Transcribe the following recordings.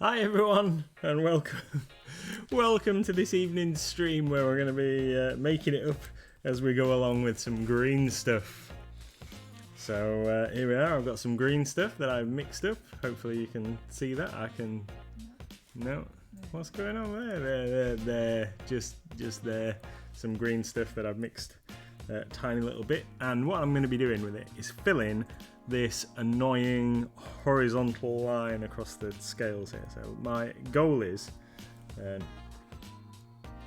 Hi everyone, and welcome to this evening's stream where we're going to be making it up as we go along with some green stuff. So here we are. I've got some green stuff that I've mixed up. Hopefully you can see that. I can. No, what's going on there? Just there. Some green stuff that I've mixed a tiny little bit. And what I'm going to be doing with it is filling this annoying horizontal line across the scales here. So my goal is,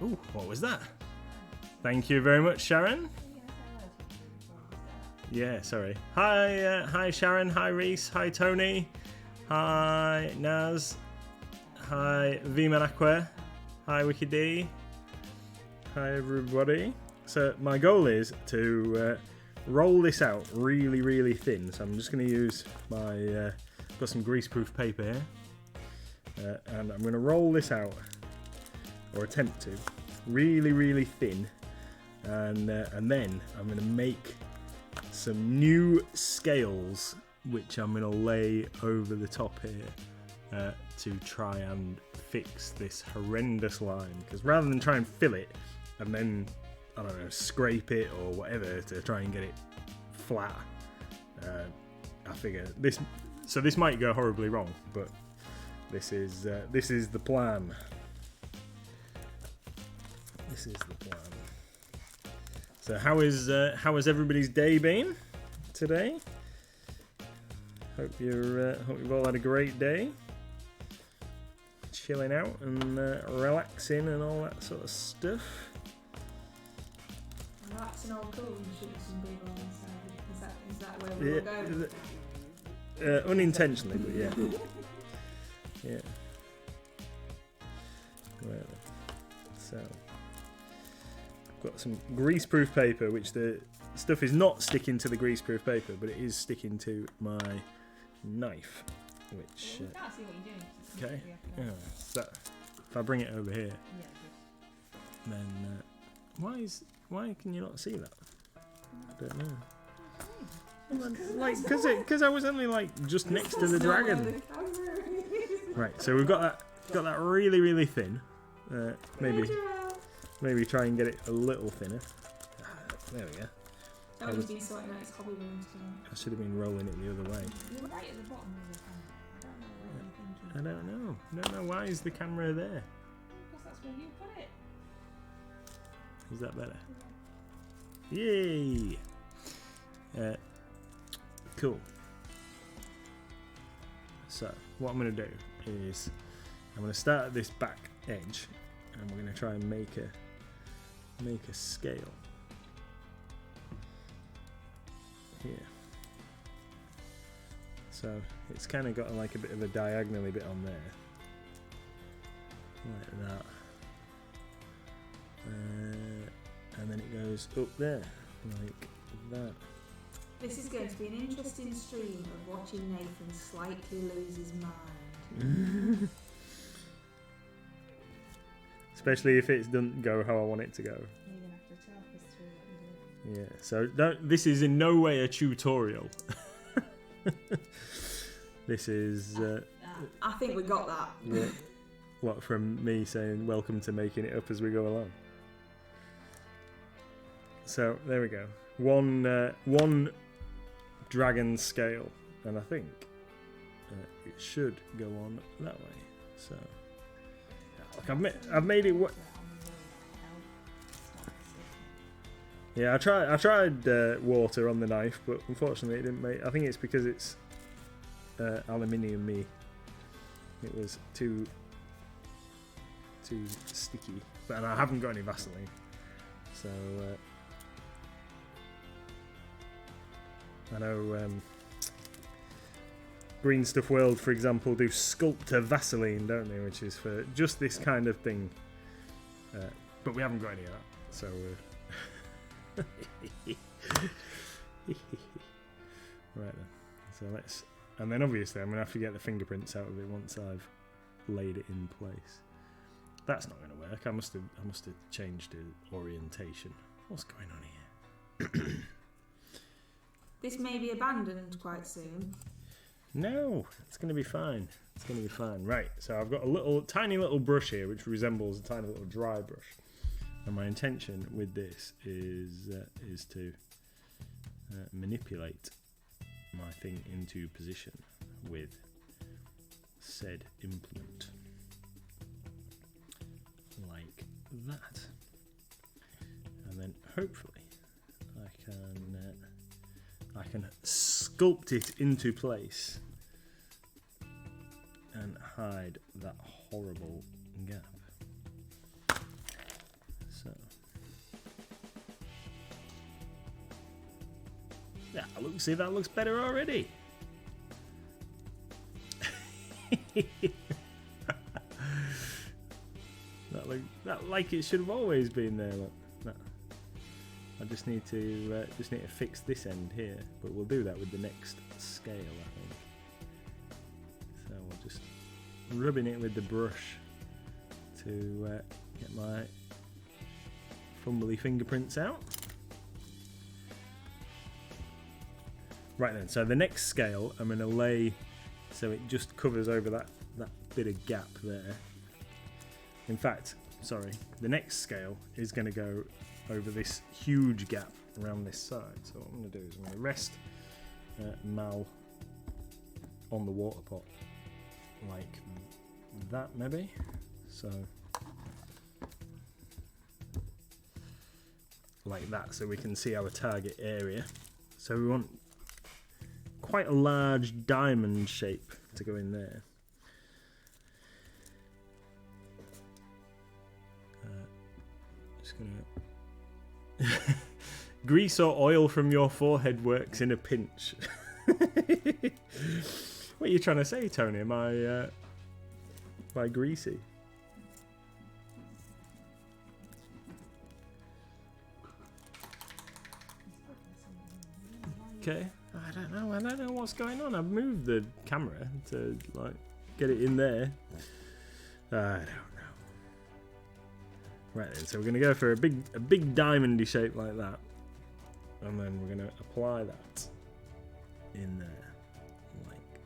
ooh, what was that? Thank you very much, Sharon. Yeah, sorry. Hi Sharon. Hi Reese. Hi Tony. Hi Naz. Hi Vimanakwe. Hi Wiki D. Hi everybody. So my goal is to roll this out really thin. So I'm just going to use my got some greaseproof paper here, and I'm going to roll this out, or attempt to, really thin, and then I'm going to make some new scales which I'm going to lay over the top here to try and fix this horrendous line, because rather than try and fill it and then, I don't know, scrape it or whatever to try and get it flat, I figure this might go horribly wrong, but this is the plan. This is the plan. So how has everybody's day been today? Hope you've all had a great day, chilling out and relaxing and all that sort of stuff. Relaxing all cool and shooting some people on the side. Is that where we're going? Unintentionally, but yeah. Yeah. Right. So I've got some greaseproof paper, which the stuff is not sticking to the greaseproof paper, but it is sticking to my knife, which. We can't see what you're doing. Okay. Yeah. So if I bring it over here, then why can you not see that? I don't know. Like, because I was only like just next to the dragon. Right, so we've got that really thin. Maybe try and get it a little thinner. There we go. That would be sorting out its hobby rooms today. I should have been rolling it the other way. You're right at the bottom of the camera. I don't know what you're thinking. I don't know. Why is the camera there? Because that's where you put it. Is that better? Yay! Cool. So what I'm going to do is I'm going to start at this back edge, and we're going to try and make a scale here. So it's kind of got like a bit of a diagonally bit on there, like that. And then it goes up there, like that. This is going to be an interesting stream of watching Nathan slightly lose his mind. Especially if it doesn't go how I want it to go. You're going to have to talk us through what you do. Yeah, so this is in no way a tutorial. This is... I think we got that. What, from me saying welcome to making it up as we go along. So there we go. One dragon scale, and I think it should go on that way. So look, I've made it. Yeah, I tried water on the knife, but unfortunately it didn't make. I think it's because it's aluminium-y. It was too sticky, and I haven't got any Vaseline, so. I know Greenstuff World, for example, do Sculptor Vaseline, don't they? Which is for just this kind of thing. But we haven't got any of that, so... Right then. So let's... And then obviously I'm going to have to get the fingerprints out of it once I've laid it in place. That's not going to work. I must have changed the orientation. What's going on here? This may be abandoned quite soon. No, it's going to be fine. It's going to be fine. Right, so I've got a tiny little brush here which resembles a tiny little dry brush. And my intention with this is to manipulate my thing into position with said implement. Like that. And then hopefully I can sculpt it into place and hide that horrible gap. So yeah, look, see, that looks better already. that like it should have always been there. Look. I just need to fix this end here, but we'll do that with the next scale, I think. So we're just rubbing it with the brush to get my fumbly fingerprints out. Right then, so the next scale I'm going to lay so it just covers over that bit of gap there. In fact, sorry, the next scale is going to go over this huge gap around this side. So what I'm going to do is I'm going to rest Ma'al on the water pot like that maybe. So like that, so we can see our target area. So we want quite a large diamond shape to go in there. Just gonna grease or oil from your forehead works in a pinch. What are you trying to say, Tony? Am I greasy? Okay, I don't know what's going on. I've moved the camera to like get it in there. I don't know. Right then, so we're going to go for a big diamondy shape like that, and then we're going to apply that in there like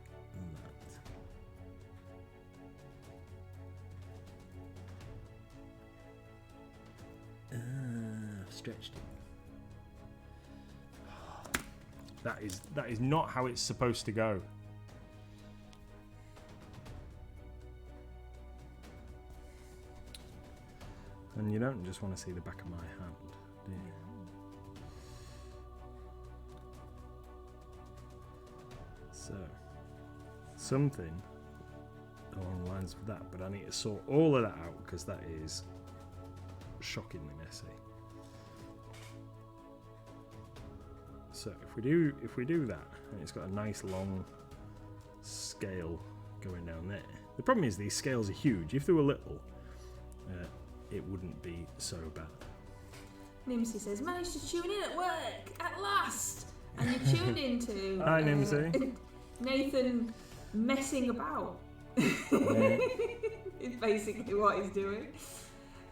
that. I've stretched it. That is not how it's supposed to go. And you don't just want to see the back of my hand, do you? So, something along the lines of that, but I need to sort all of that out because that is shockingly messy. So if we do that, and it's got a nice long scale going down there. The problem is these scales are huge. If they were little, it wouldn't be so bad. Nimsy says, managed to tune in at work at last, and you tuned into Hi Nimsy. Nathan messing about. Yeah. Is basically what he's doing.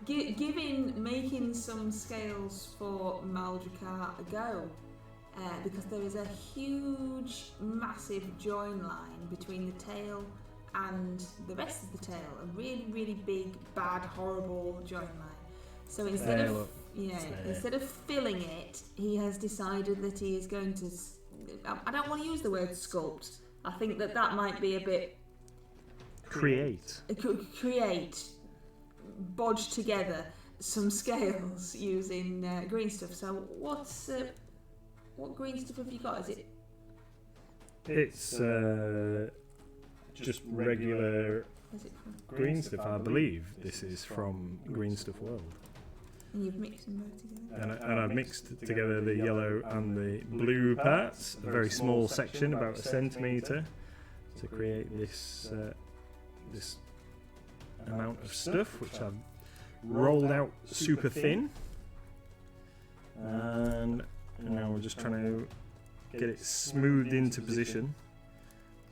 Making some scales for Ma'al Drakar a go, because there is a huge, massive join line between the tail and the rest of the tail, a really, really big, bad, horrible join line. So instead of filling it, he has decided that he is going to. I don't want to use the word sculpt. I think that might be a bit. Create, bodge together some scales using Greenstuff. So what Greenstuff have you got? Is it? It's just regular Greenstuff, I believe. This is from Greenstuff World. And you've mixed them both together? And I've mixed together the yellow and the blue parts, a very small section, about 1 centimetre, to create this this amount of stuff, which I've rolled out super thin. And now we're just trying to get it smoothed into position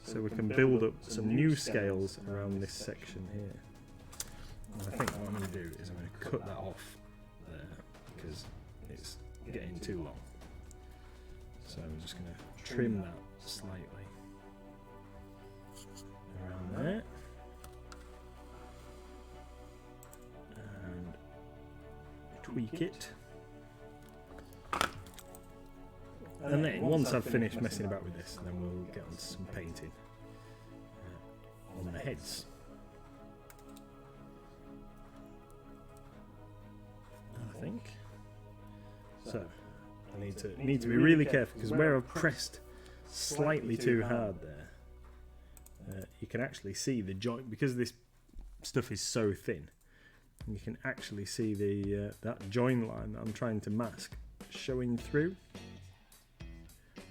so we can build up some new scales around this section here. And I think what I'm going to do is I'm going to cut that off there because it's getting too long. So I'm just going to trim that slightly. tweak it. And then once I've finished messing about with this, then we'll get on to some painting on the heads. I think. So I need to be really careful, because where I've pressed slightly too hard there, you can actually see the joint, because this stuff is so thin. You can actually see the that join line that I'm trying to mask showing through.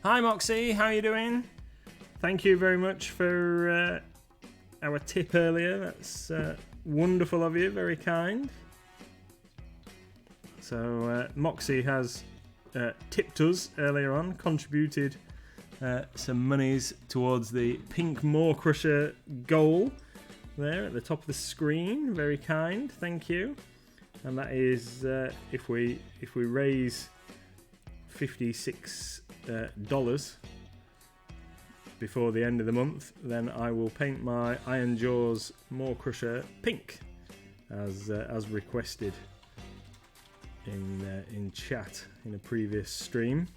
Hi Moxie, how you doing? Thank you very much for our tip earlier. That's wonderful of you, very kind. So Moxie has tipped us earlier on, contributed some monies towards the pink Moor Crusher goal there at the top of the screen. Very kind, thank you. And that is if we raise $56 before the end of the month, then I will paint my Iron Jaws Moor Crusher pink as requested in chat in a previous stream.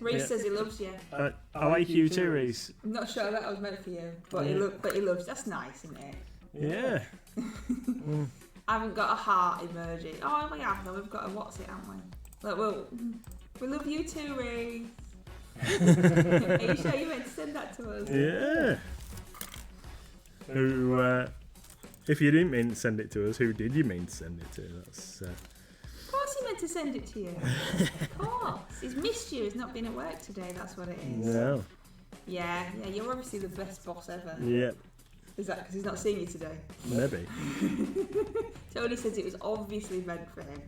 Reese says he loves you. I like you too, Reese. I'm not sure that was meant for you, but he loves. That's nice, isn't it? Yeah. I haven't got a heart emoji. Oh, we have though. We've got a what's it, haven't we? Like, well, we love you too, Reese. Are you sure you meant to send that to us? Yeah. Who? If you didn't mean to send it to us, who did you mean to send it to? That's. Of course he meant to send it to you. Of course. He's missed you. He's not been at work today. That's what it is. No. Yeah. You're obviously the best boss ever. Yep. Is that because he's not seeing you today? Maybe. Tony says it was obviously meant for him.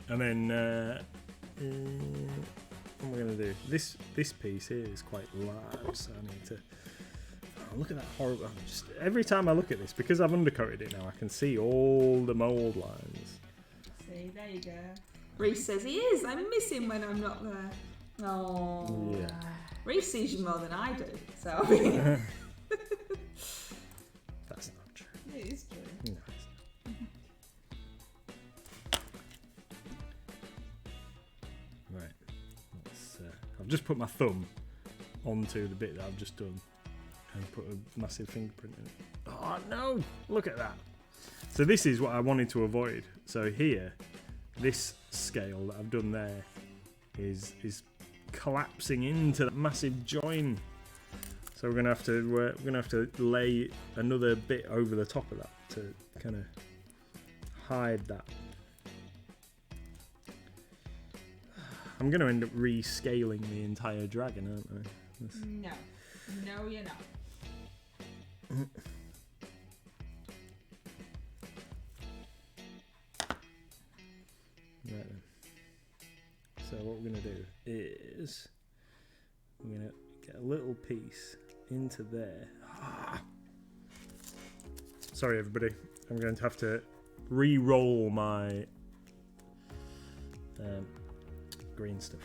And then what am I going to do? This piece here is quite large, so I need to. Oh, look at that horrible. Just every time I look at this, because I've undercoated it now, I can see all the mould lines. See, there you go. Reese says he is. I miss him when I'm not there. Oh. Yeah. Reese sees you more than I do, so I mean. That's not true. It is true. No, it's not. Right. I've just put my thumb onto the bit that I've just done and put a massive fingerprint in it. Oh no! Look at that. So this is what I wanted to avoid. So here, this scale that I've done there is collapsing into that massive join. So we're gonna have to lay another bit over the top of that to kind of hide that. I'm gonna end up rescaling the entire dragon, aren't I? No, you're not. Right then. So what we're going to do is we're going to get a little piece into there. Sorry everybody, I'm going to have to re-roll my Greenstuff.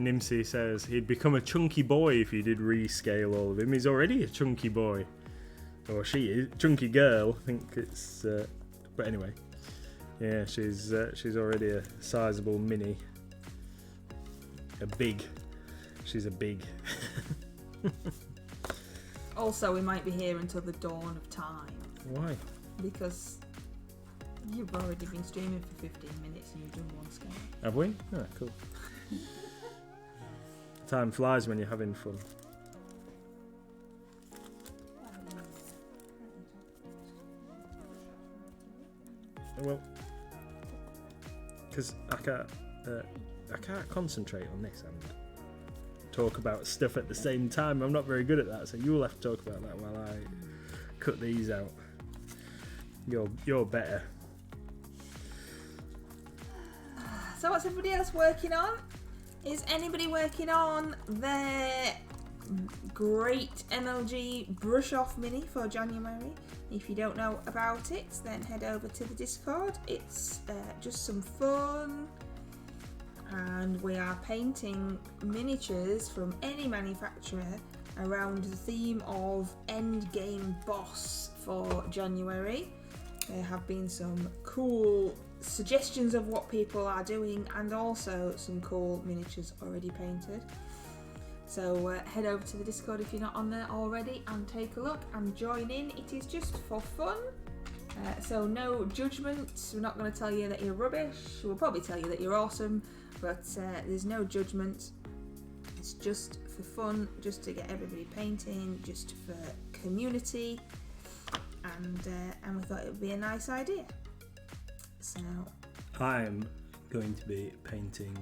Nimsy says he'd become a chunky boy if you did rescale all of him. He's already a chunky boy. Or she is chunky girl. I think it's. But anyway, yeah, she's already a sizable mini. She's a big. Also, we might be here until the dawn of time. Why? Because you've already been streaming for 15 minutes and you've done one scale. Have we? Oh, cool. Time flies when you're having fun. Well, because I can't concentrate on this and talk about stuff at the same time. I'm not very good at that, so you'll have to talk about that while I cut these out. You're better. So what's everybody else working on? Is anybody working on their great MLG brush off mini for January. If you don't know about it, then head over to the Discord. It's just some fun, and we are painting miniatures from any manufacturer around the theme of end game boss for January. There have been some cool suggestions of what people are doing, and also some cool miniatures already painted. So head over to the Discord if you're not on there already and take a look and join in. It is just for fun, so no judgment. We're not going to tell you that you're rubbish. We'll probably tell you that you're awesome, but there's no judgment. It's just for fun, just to get everybody painting, just for community, and we thought it would be a nice idea. So I'm going to be painting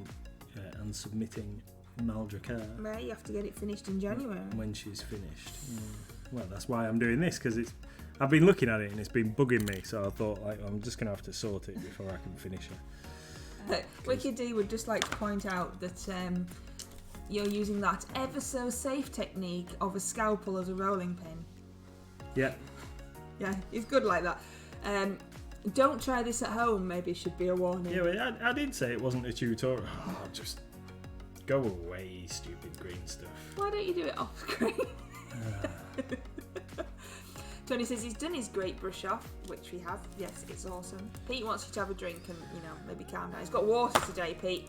and submitting Ma'al Drakar. Right, you have to get it finished in January. When she's finished. Well, that's why I'm doing this, because I've been looking at it and it's been bugging me, so I thought I'm just going to have to sort it before I can finish it. Wicked D would just like to point out that you're using that ever so safe technique of a scalpel as a rolling pin. Yeah. Yeah, it's good like that. Don't try this at home, maybe should be a warning. Yeah, well, I did say it wasn't a tutorial. Oh, just go away, stupid Greenstuff. Why don't you do it off screen? Tony says he's done his great brush off, which we have. Yes, it's awesome. Pete wants you to have a drink and, maybe calm down. He's got water today, Pete.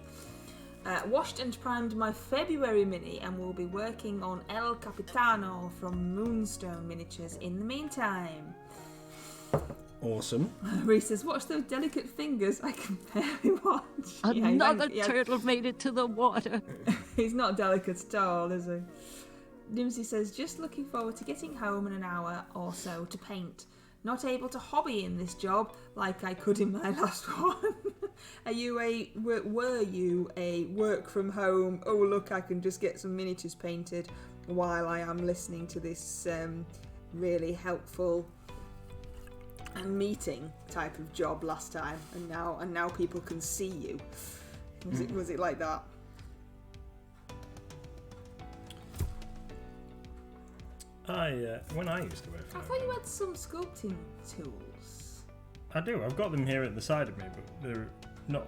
Washed and primed my February mini and will be working on El Capitano from Moonstone Miniatures in the meantime. Awesome. Reese says, watch those delicate fingers, I can barely watch. Another turtle made it to the water. He's not delicate at all, is he? Nimsy says, just looking forward to getting home in an hour or so to paint. Not able to hobby in this job like I could in my last one. Were you a work from home, oh look, I can just get some miniatures painted while I am listening to this really helpful meeting type of job last time, and now people can see you? Was it like that? When I used to work for I thought you had some sculpting tools. I do. I've got them here at the side of me, but they're not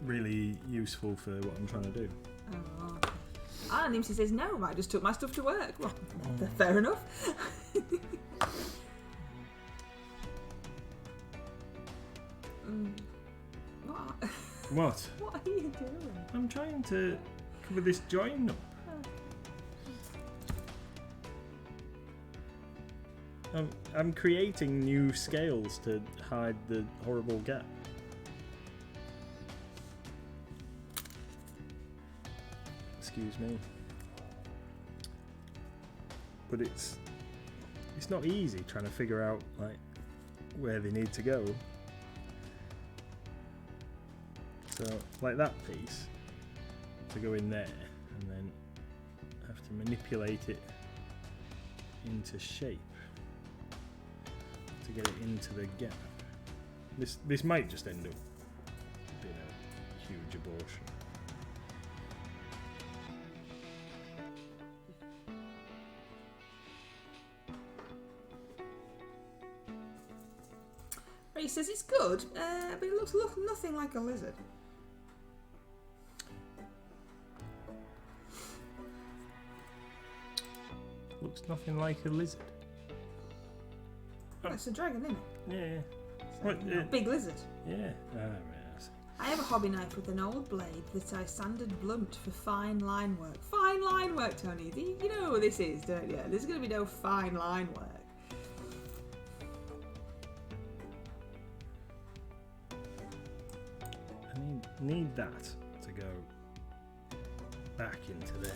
really useful for what I'm trying to do. Oh. Nimsy says, no, I just took my stuff to work. Well, fair enough. What? What? What are you doing? I'm trying to cover this join up. I'm creating new scales to hide the horrible gap. Excuse me. But it's not easy trying to figure out where they need to go. So like that piece to go in there, and then have to manipulate it into shape to get it into the gap. This might just end up being a huge abortion. He says it's good, but it looks nothing like a lizard. Looks nothing like a lizard. Oh, it's a dragon, isn't it? Yeah. So, What, big lizard. Yeah. I have a hobby knife with an old blade that I sanded blunt for fine line work. Fine line work, Tony. You know what this is, don't you? There's going to be no fine line work. I need that to go back into there.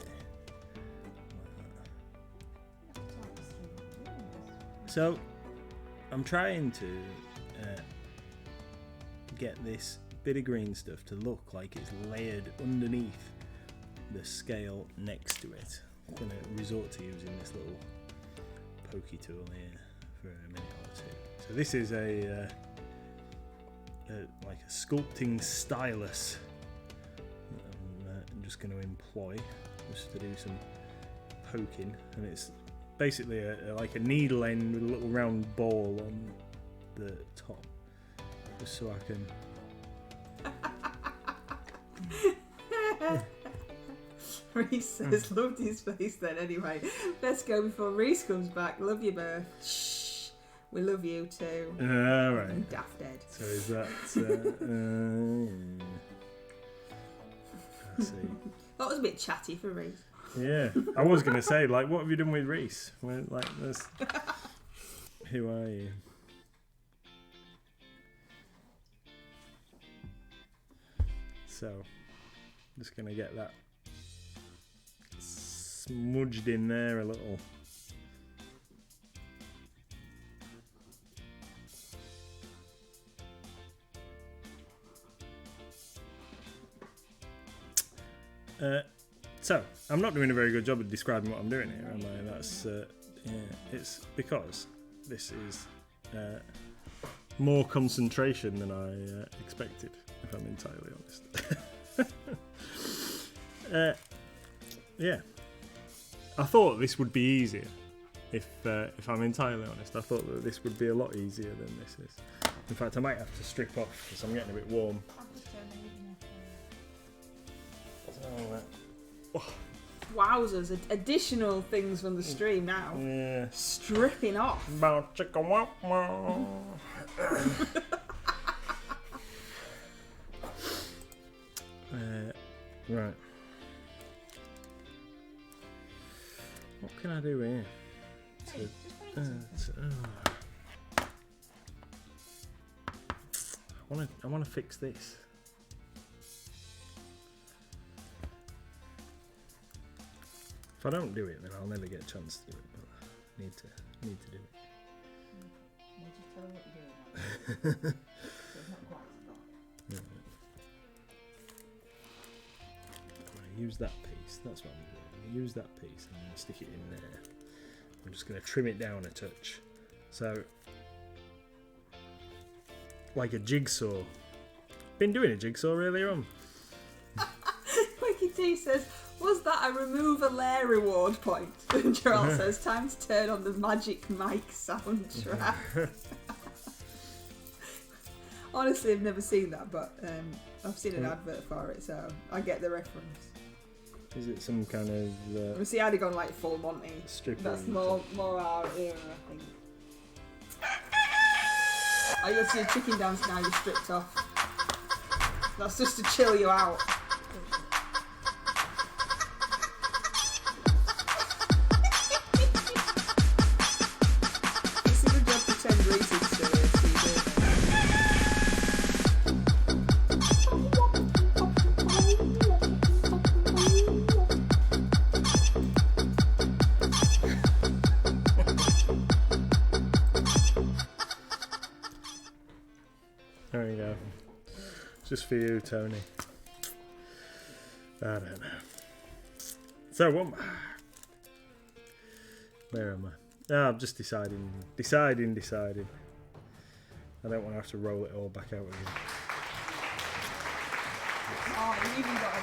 So I'm trying to get this bit of green stuff to look like it's layered underneath the scale next to it. I'm going to resort to using this little pokey tool here for a minute or two. So this is like a sculpting stylus that I'm just going to employ just to do some poking, and it's basically like a needle end with a little round ball on the top, just so I can. Reese says, loved his face then anyway. Let's go before Reese comes back. Love you both. Shh. We love you too. Alright. Daft Dead. So is that... I see. That was a bit chatty for Reese. Yeah. I was going to say, like, what have you done with Reese? Well, like, who are you? So, just going to get that smudged in there a little. So, I'm not doing a very good job of describing what I'm doing here, am I? That's, yeah, it's because this is more concentration than I expected, if I'm entirely honest. Yeah. I thought this would be easier, if I'm entirely honest. I thought that this would be a lot easier than this is. In fact, I might have to strip off because I'm getting a bit warm. Wowzers, additional things from the stream now. Yeah. Stripping off. Right. What can I do here? I want to fix this. If I don't do it, then I'll never get a chance to do it. But I need to do it. We'll just tell her what you're doing. It's not quite so bad. Yeah. I'm going to use that piece. That's what I'm doing. I'm going to use that piece and I'm going to stick it in there. I'm just going to trim it down a touch. So, like a jigsaw. Been doing a jigsaw earlier on. Wiki T says, was that a remove a layer reward point? And Gerald says, time to turn on the Magic Mike soundtrack. Honestly, I've never seen that, but I've seen an advert for it, so I get the reference. Is it some kind of... See, I'd have gone like full Monty. Stripping. That's more our era, I think. I go to your chicken dance now, you're stripped off. That's just to chill you out. It's a good job pretend racing still is, There we go. Just for you, Tony. I don't know. So what? Where am I? Oh, I'm just deciding. I don't want to have to roll it all back out again. oh, you even got a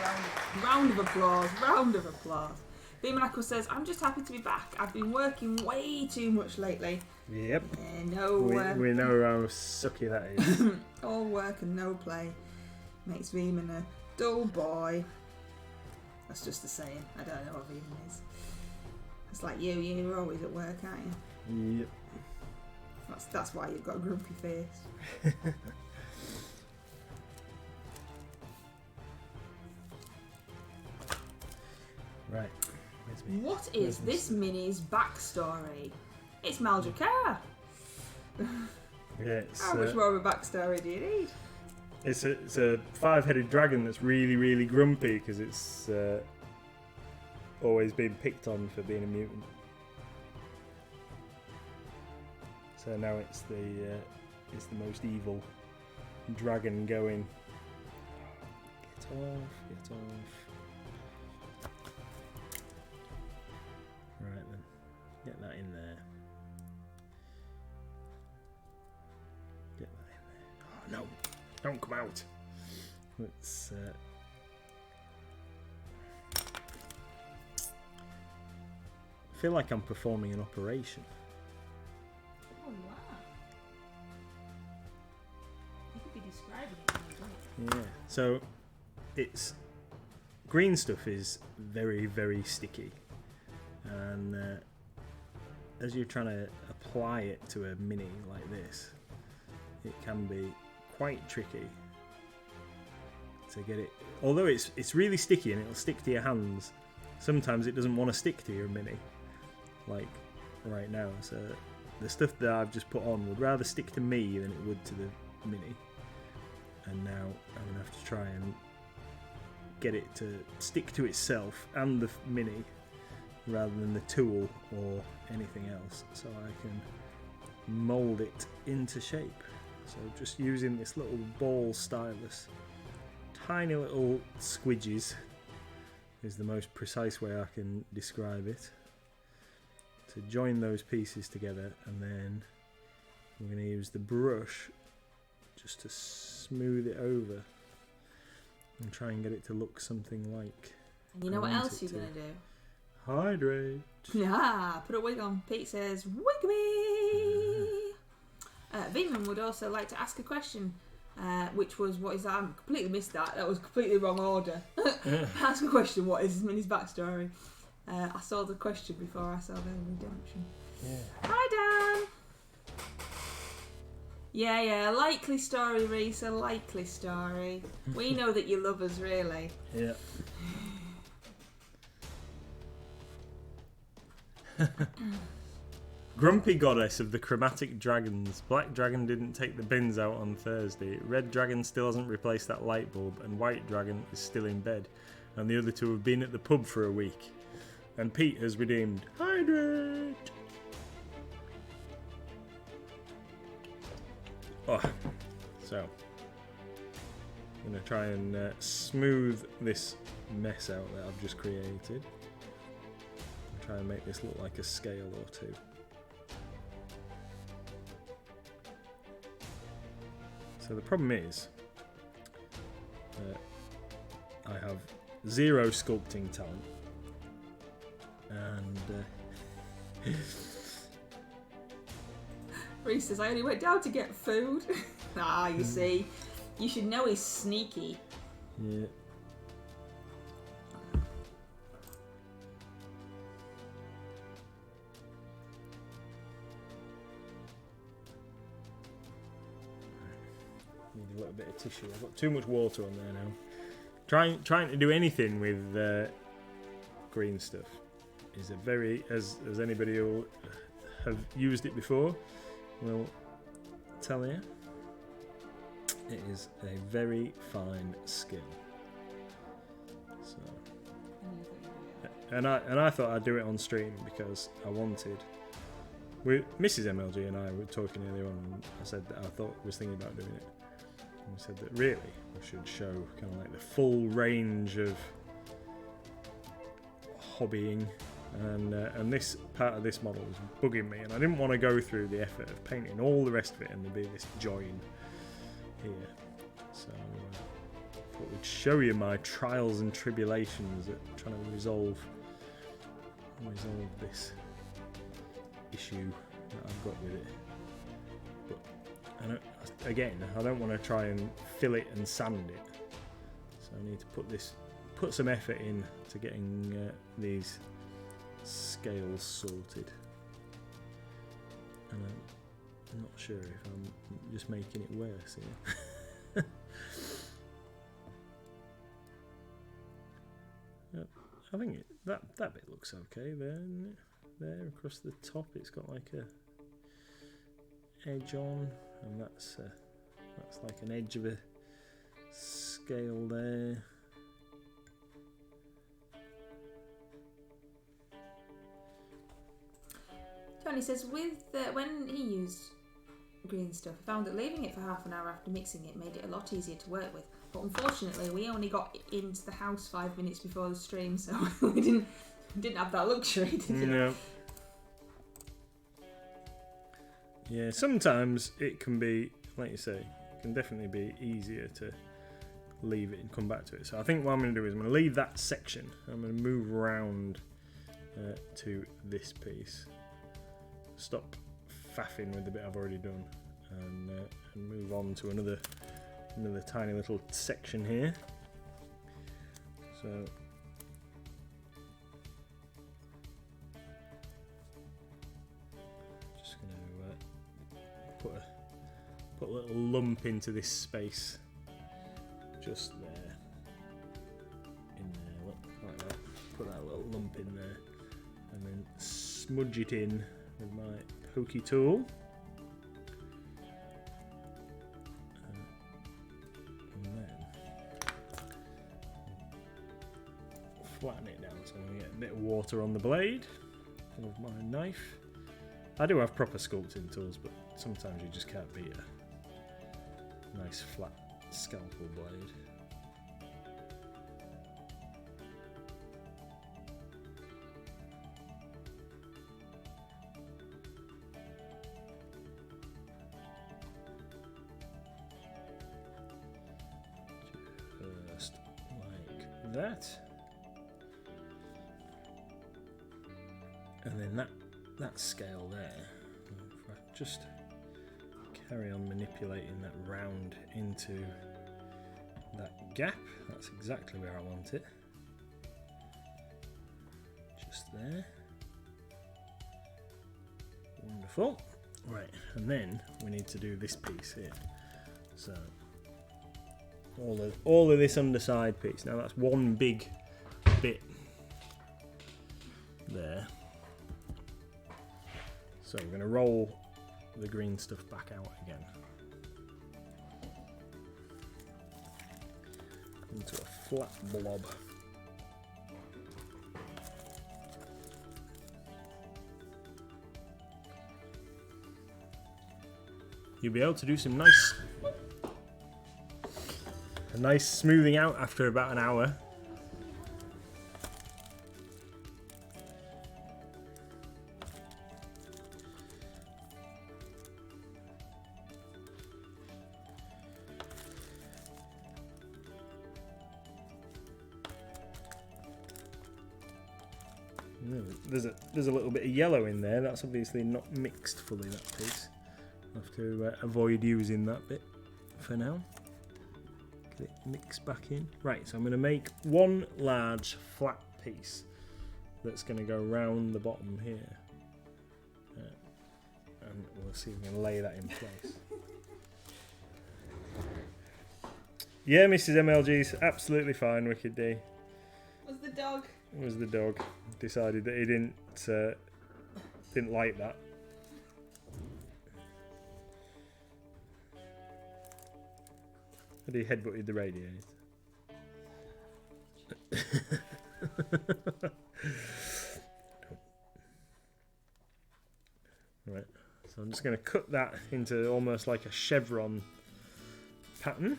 round of applause. Beamanako says, I'm just happy to be back. I've been working way too much lately. Yep. We know how sucky that is. all work and no play makes Veeman a dull boy. That's just the saying. I don't know what Veeman is. It's like you're always at work, aren't you? Yep. That's why you've got a grumpy face. Right. What is this mini's backstory? It's Ma'al Drakar. Yeah, How much more of a backstory do you need? It's a five-headed dragon that's really, really grumpy because it's always been picked on for being a mutant. So now it's the most evil dragon going. Get off. Right then, get that in there. Get that in there. Oh no, don't come out. Let's get that. I feel like I'm performing an operation. Oh, you are. You could be describing it. Yeah. So it's Greenstuff is very, very sticky, and as you're trying to apply it to a mini like this, it can be quite tricky to get it. Although it's really sticky and it'll stick to your hands, sometimes it doesn't want to stick to your mini, like right now. So the stuff that I've just put on would rather stick to me than it would to the mini. And now I'm gonna have to try and get it to stick to itself and the mini rather than the tool or anything else, so I can mould it into shape. So just using this little ball stylus, tiny little squidges is the most precise way I can describe it, to join those pieces together, and then we're going to use the brush just to smooth it over and try and get it to look something like. And you know what else you're going to do? Hydrate. Yeah, put a wig on. Pete says, wig me! Veeman would also like to ask a question, which was, what is that? I completely missed that. That was completely wrong order. Ask a question, what is Minnie's backstory? I saw the question before I saw the redemption. Yeah. Hi, Dan! Yeah, likely story, Reese, a likely story. We know that you love us, really. Yeah. Grumpy goddess of the chromatic dragons. Black dragon didn't take the bins out on Thursday. Red dragon still hasn't replaced that light bulb, and white dragon is still in bed. And the other two have been at the pub for a week. And Pete has redeemed. Hydrate! Oh, so I'm going to try and smooth this mess out that I've just created. Try and make this look like a scale or two. So the problem is I have zero sculpting talent, and Reese says, I only went down to get food. You see, you should know he's sneaky. Yeah. Need a little bit of tissue. I've got too much water on there now. Trying to do anything with Greenstuff is a very, as anybody who have used it before will tell you, it is a very fine skill. So, and I thought I'd do it on stream because I wanted. Mrs MLG and I were talking earlier on, and I said that I was thinking about doing it. And we said that really we should show kind of like the full range of hobbying, and this part of this model was bugging me, and I didn't want to go through the effort of painting all the rest of it and there'd be this join here. So I thought we'd show you my trials and tribulations at trying to resolve this issue that I've got with it. But I don't want to try and fill it and sand it, so I need to put some effort in to getting these scales sorted, and I'm not sure if I'm just making it worse here. I think that bit looks okay there, isn't it? There across the top it's got like a edge on, and that's like an edge of a scale there. Tony says, when he used Greenstuff, he found that leaving it for half an hour after mixing it made it a lot easier to work with. But unfortunately, we only got into the house 5 minutes before the stream, so we didn't have that luxury, did we? No. Yeah, sometimes it can be, like you say, it can definitely be easier to leave it and come back to it. So I think what I'm going to do is I'm going to leave that section. I'm going to move around to this piece. Stop faffing with the bit I've already done, and move on to another tiny little section here. So just going to put a little lump into this space, just there, in there, look, like that. Put that little lump in there, and then smudge it in with my pokey tool. And then flatten it down so we get a bit of water on the blade of my knife. I do have proper sculpting tools, but sometimes you just can't beat a nice flat scalpel blade. Just like that. And then that scale there, if I just carry on manipulating that round into that gap, that's exactly where I want it. Just there. Wonderful. Right, and then we need to do this piece here. So all of this underside piece. Now that's one big bit there. So we're going to roll the green stuff back out again into a flat blob. You'll be able to do some a nice smoothing out after about an hour. There's a little bit of yellow in there. That's obviously not mixed fully, that piece. I'll have to avoid using that bit for now. Get it mixed back in. Right, so I'm going to make one large flat piece that's going to go round the bottom here. And we'll see if we can lay that in place. Yeah, Mrs MLG's absolutely fine, Wicked D. Was the dog? Was the dog. Decided that he didn't like that. Had he headbutted the radiator? Right, so I'm just going to cut that into almost like a chevron pattern.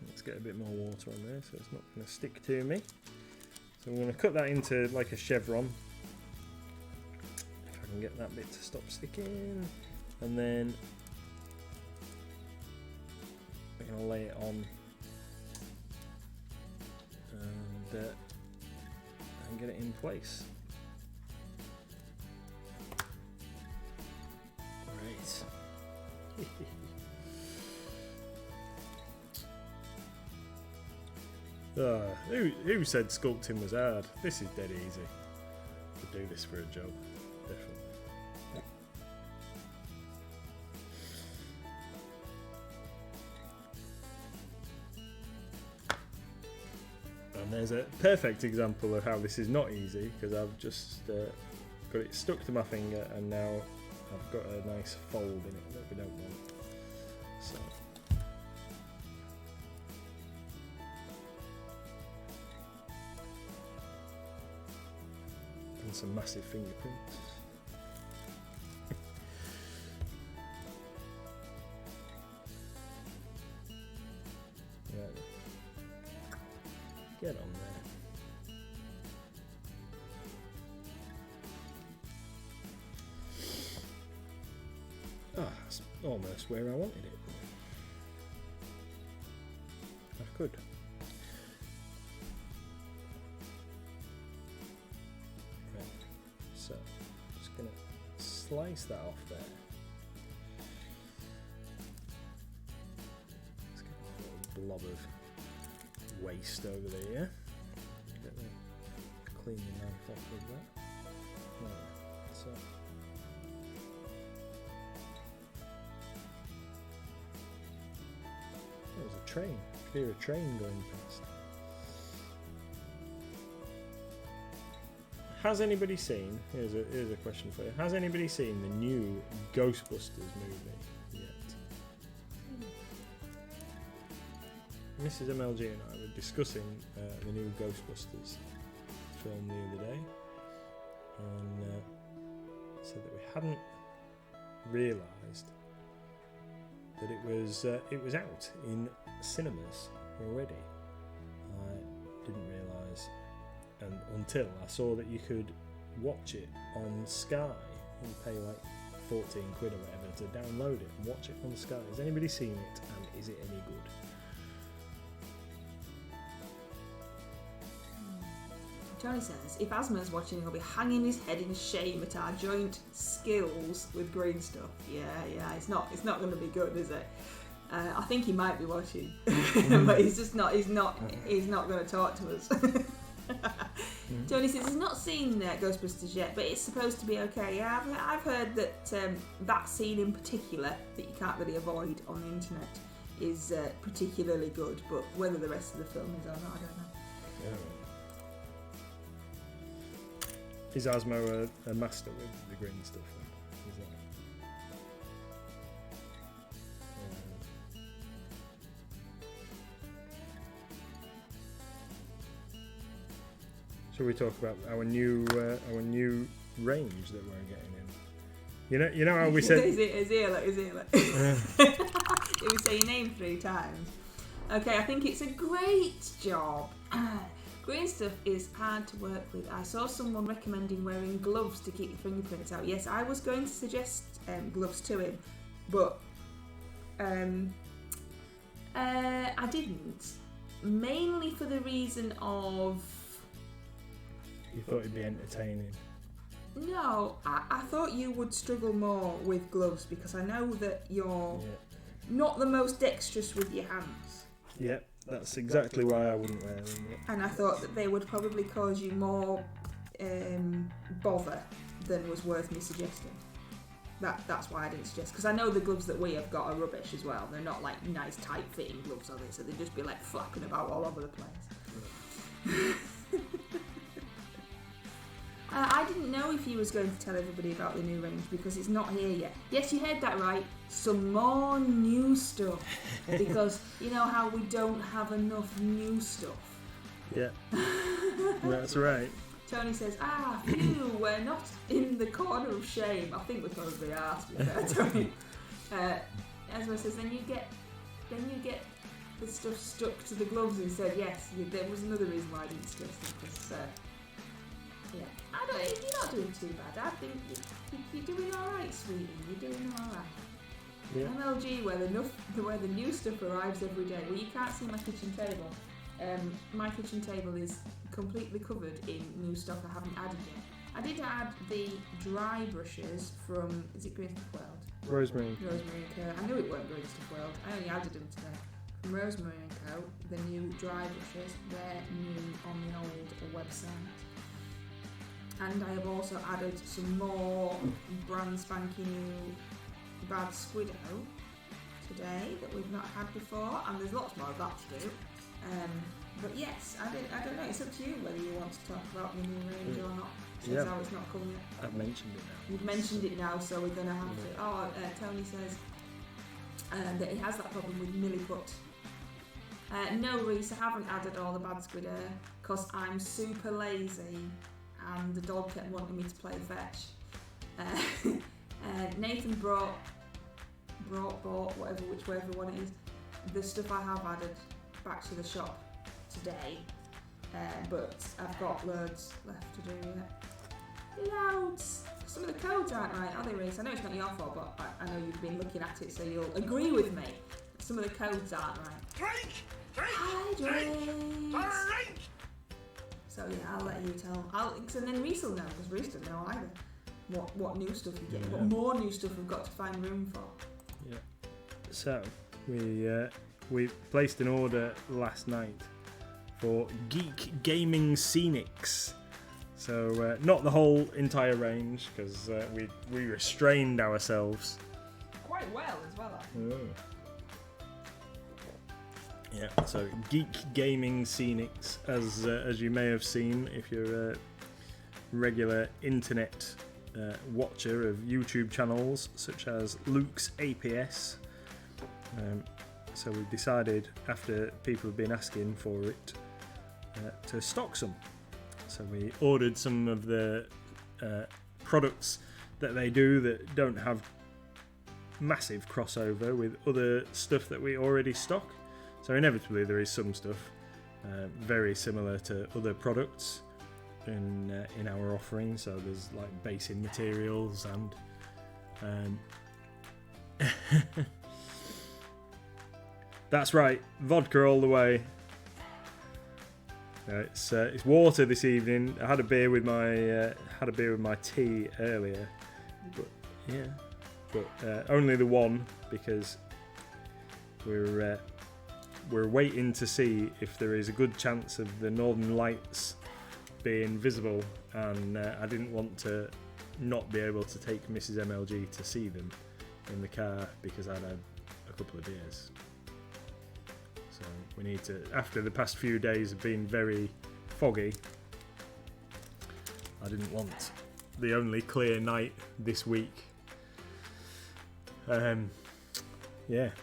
Let's get a bit more water on there so it's not going to stick to me. So we're going to cut that into like a chevron. If I can get that bit to stop sticking. And then we're going to lay it on and get it in place. Right. Who said sculpting was hard? This is dead easy. Could do this for a job, definitely. And there's a perfect example of how this is not easy, because I've just got it stuck to my finger and now I've got a nice fold in it that we don't want. So. And some massive fingerprints. Yeah. Get on there. Ah, that's almost where I wanted it. I could. Right. Just going to slice that off there. Let's get a little blob of waste over there. Clean the knife off with that. Right, so there was a train. I could hear a train going past. Has anybody seen? Here's a question for you. Has anybody seen the new Ghostbusters movie yet? Mrs MLG and I were discussing the new Ghostbusters film the other day, and said that we hadn't realised that it was out in cinemas already. I didn't realise, and until I saw that you could watch it on Sky and pay like 14 quid or whatever to download it and watch it on Sky. Has anybody seen it, and is it any good? Johnny says, if Asma's watching, he'll be hanging his head in shame at our joint skills with Greenstuff. Yeah, it's not going to be good, is it? I think he might be watching, but he's just not. He's not going to talk to us. Johnny says he's not seen Ghostbusters yet, but it's supposed to be okay. Yeah, I've heard that that scene in particular that you can't really avoid on the internet is particularly good, but whether the rest of the film is or not, I don't know. Yeah. Is Asmo a master with the green stuff? Is that? Shall we talk about our new range that we're getting in? You know how we said. Is it? Did we say your name 3 times? Okay, I think it's a great job. Greenstuff is hard to work with. I saw someone recommending wearing gloves to keep your fingerprints out. Yes, I was going to suggest gloves to him, but I didn't. Mainly for the reason of... You thought it'd be entertaining? No, I thought you would struggle more with gloves because I know that you're not the most dexterous with your hands. Yep. That's exactly why I wouldn't wear them. Yet. And I thought that they would probably cause you more bother than was worth me suggesting. That's why I didn't suggest. Because I know the gloves that we have got are rubbish as well. They're not like nice tight fitting gloves, are they? So they'd just be like flapping about all over the place. I didn't know if he was going to tell everybody about the new range because it's not here yet. Yes, you heard that right. Some more new stuff. Because you know how we don't have enough new stuff. Yeah. That's right. Tony says, phew, we're not in the corner of shame. I think we probably are, to be fair, Tony. Ezra says, then you get the stuff stuck to the gloves instead. Yes, there was another reason why I didn't suggest it because... you're not doing too bad. I think you're doing alright, sweetie. You're doing alright. Yeah. MLG, where the new stuff arrives every day. Well, you can't see my kitchen table. My kitchen table is completely covered in new stuff I haven't added yet. I did add the dry brushes from, is it Greenstuff World? Rosemary & Co. I knew it weren't Greenstuff World. I only added them today. From Rosemary & Co. The new dry brushes. They're new on the old website. And I have also added some more brand spanking new Bad Squiddo today that we've not had before, and there's lots more of that to do. But yes, I don't know. It's up to you whether you want to talk about the new range or not. Since how it's not come yet. I've mentioned it now. You've mentioned it now, so we're going to have to. Tony says that he has that problem with milliput. No, Reese, I haven't added all the Bad Squiddo because I'm super lazy. And the dog kept wanting me to play fetch. Nathan brought whichever one it is, the stuff I have added back to the shop today, but I've got loads left to do yet. Loads! Some of the codes aren't right, are they, Reese? I know it's not your fault, but I know you've been looking at it, so you'll agree with me. Some of the codes aren't right. Hi, Drake! So yeah, I'll let you tell. And then Reese will know, because Reese doesn't know either. What new stuff you get? What more new stuff we've got to find room for? Yeah. So we placed an order last night for Geek Gaming Scenics. So not the whole entire range, because we restrained ourselves. Quite well as well. Yeah, so Geek Gaming Scenics, as you may have seen if you're a regular internet watcher of YouTube channels such as Luke's APS. So we decided, after people have been asking for it, to stock some. So we ordered some of the products that they do that don't have massive crossover with other stuff that we already stock. So inevitably there is some stuff very similar to other products in our offering. So there's like basing materials and that's right, vodka all the way. It's water this evening. I had a beer with my tea earlier, but only the one, because we're waiting to see if there is a good chance of the Northern Lights being visible, and I didn't want to not be able to take Mrs MLG to see them in the car because I'd had a couple of beers. So we need to, after the past few days have been very foggy, I didn't want the only clear night this week. The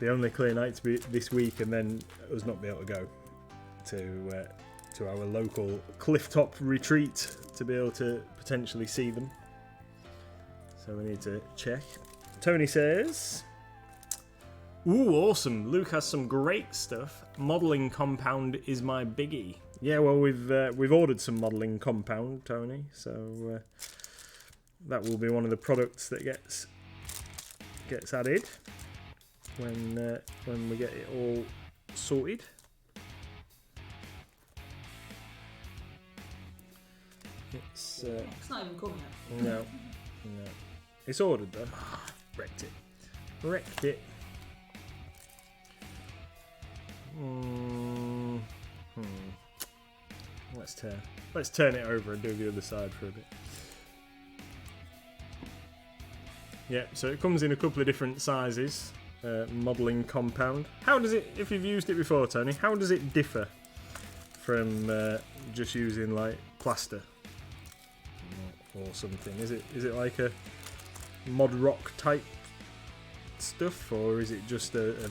only clear night to be this week, and then us not be able to go to our local clifftop retreat to be able to potentially see them. So we need to check. Tony says, "Ooh, awesome! Luke has some great stuff. Modelling compound is my biggie." Yeah, well, we've ordered some modelling compound, Tony. So that will be one of the products that gets added when we get it all sorted. It's not even coming yet. No. It's ordered though. Wrecked it. Let's turn it over and do the other side for a bit. Yeah, so it comes in a couple of different sizes. Modelling compound. How does it, if you've used it before, Tony, how does it differ from just using like plaster or something? Is it like a mod rock type stuff, or is it just a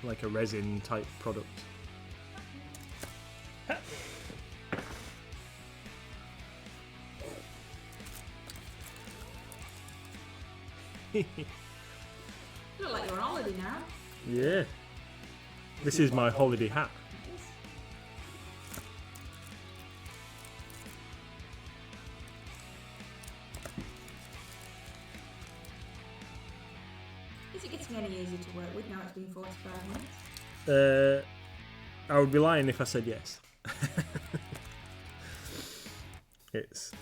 like a resin type product? You look like you're on holiday now. Yeah. This is my holiday hat. Is it getting any easier to work with now it's been 45 minutes? I would be lying if I said yes. It's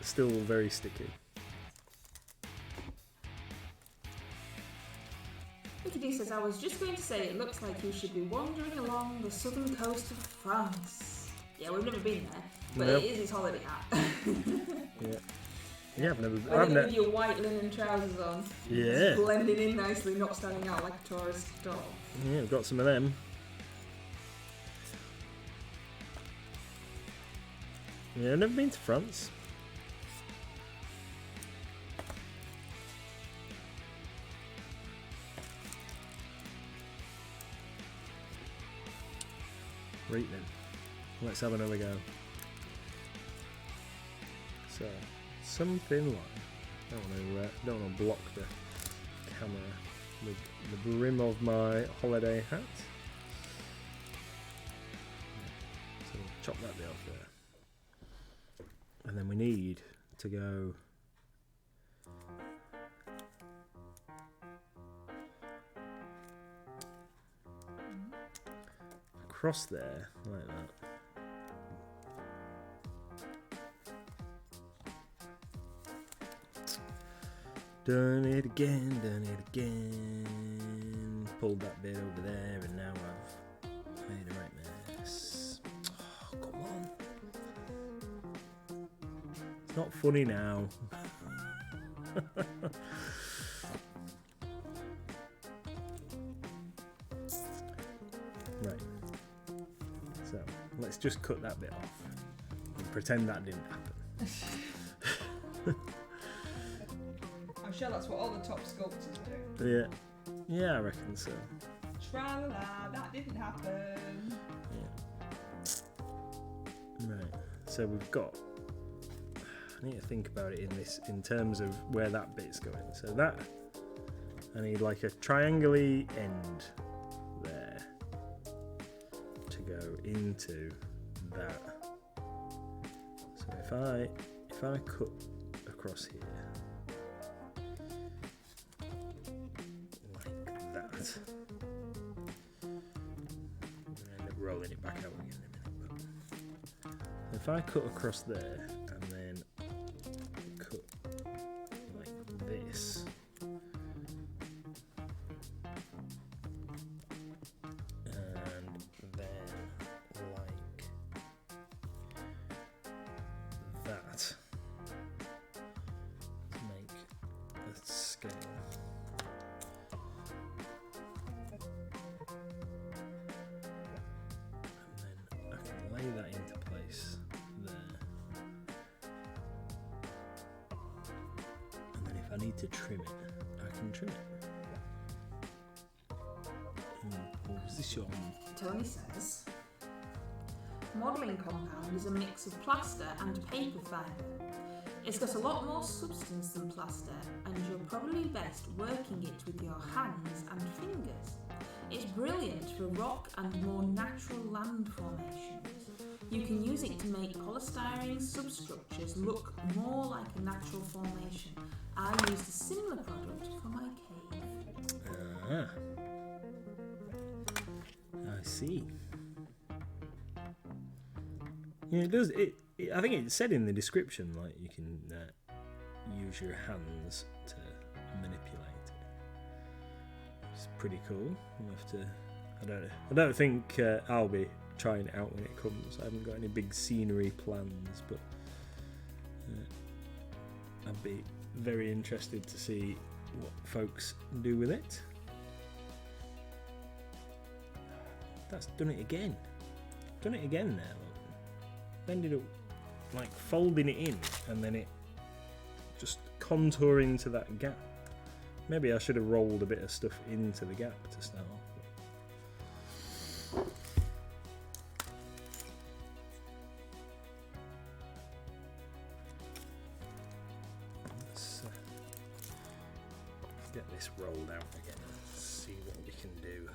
still very sticky. Mickey D says, I was just going to say it looks like you should be wandering along the southern coast of France. Yeah, we've never been there, but Nope. it is his holiday hat. Yeah, I've never. With your white linen trousers on. Yeah. Blending in nicely, not standing out like a tourist dog. Yeah, we've got some of them. Yeah, I've never been to France. Right then, let's have another go. So, something like, don't want to block the camera with the brim of my holiday hat. So chop that bit off there. And then we need to go across there like that. Done it again, pulled that bit over there, and now I've made a right mess. Oh, come on. It's not funny now. Right. So, let's just cut that bit off and pretend that didn't happen. I'm sure that's what all the top sculptors do. Yeah. Yeah, I reckon so. Tra-la-la, that didn't happen. Yeah. Right. So we've got. I need to think about it in terms of where that bit's going. So that I need like a triangle-y end there to go into that. So if I cut across here. Rolling it back out again in a minute. But if I cut across there and then cut like this, and then like that, to make a scale. Lay that into place there, and then if I need to trim it, I can trim it. Position. Tony says, modelling compound is a mix of plaster and paper fibre. It's got a lot more substance than plaster, and you're probably best working it with your hands and fingers. It's brilliant for rock and more natural land formations. You can use it to make polystyrene substructures look more like a natural formation. I used a similar product for my cave. I see. Yeah, it does. I think it said in the description like you can use your hands to manipulate it. It's pretty cool. We'll have to. I don't think I'll be trying it out when it comes. I haven't got any big scenery plans, but I'd be very interested to see what folks do with it. That's done it again. Done it again now. Ended up like folding it in and then it just contour into that gap. Maybe I should have rolled a bit of stuff into the gap to start off. Get this rolled out again and see what we can do.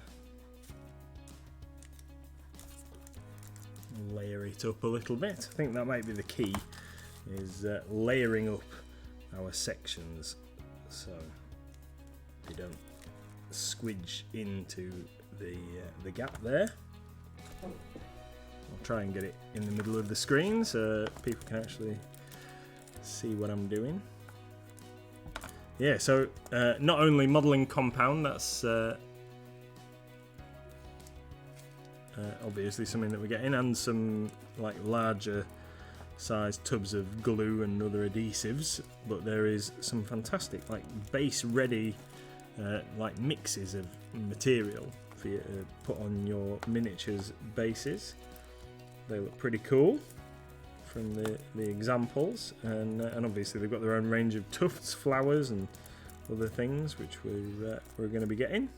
Layer it up a little bit. I think that might be the key, is layering up our sections so they don't squidge into the gap there. I'll try and get it in the middle of the screen so people can actually see what I'm doing. Yeah, so not only modelling compound, that's obviously something that we're getting, and some like larger sized tubs of glue and other adhesives, but there is some fantastic like base ready like mixes of material for you to put on your miniatures bases. They look pretty cool from the examples, and obviously they've got their own range of tufts, flowers and other things which we're going to be getting.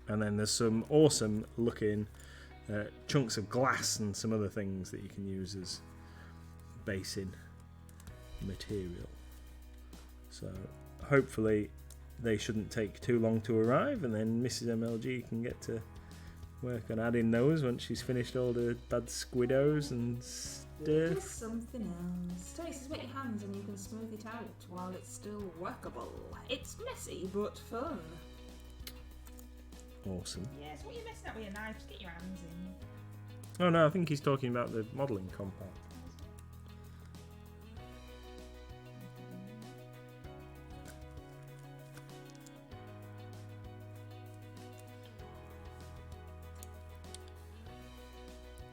And then there's some awesome looking chunks of glass and some other things that you can use as basing material. So hopefully they shouldn't take too long to arrive, and then Mrs MLG can get to work on adding those once she's finished all the bad squiddos and stuff. Just something else. Tony says wet your hands and you can smooth it out while it's still workable. It's messy but fun. Awesome. Yes, what are you messing up with your knives? Get your hands in. Oh no, I think he's talking about the modelling compact.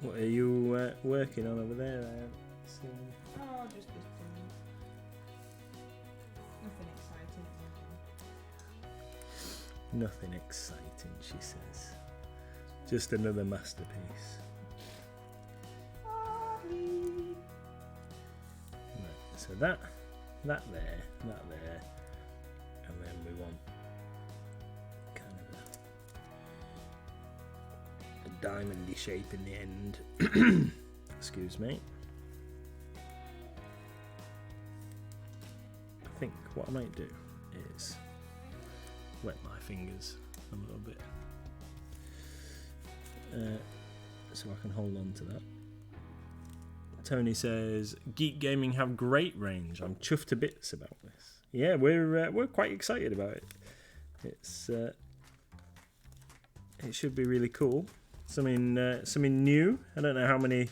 What are you working on over there? Oh, just this thing. Nothing exciting. Nothing exciting, she says. Just another masterpiece. Right, so that there, and then we want kind of a diamondy shape in the end. Excuse me. I think what I might do is wet my fingers a little bit. So I can hold on to that. Tony says, Geek Gaming have great range. I'm chuffed to bits about this. Yeah, we're quite excited about it. It's it should be really cool. Something new. I don't know how many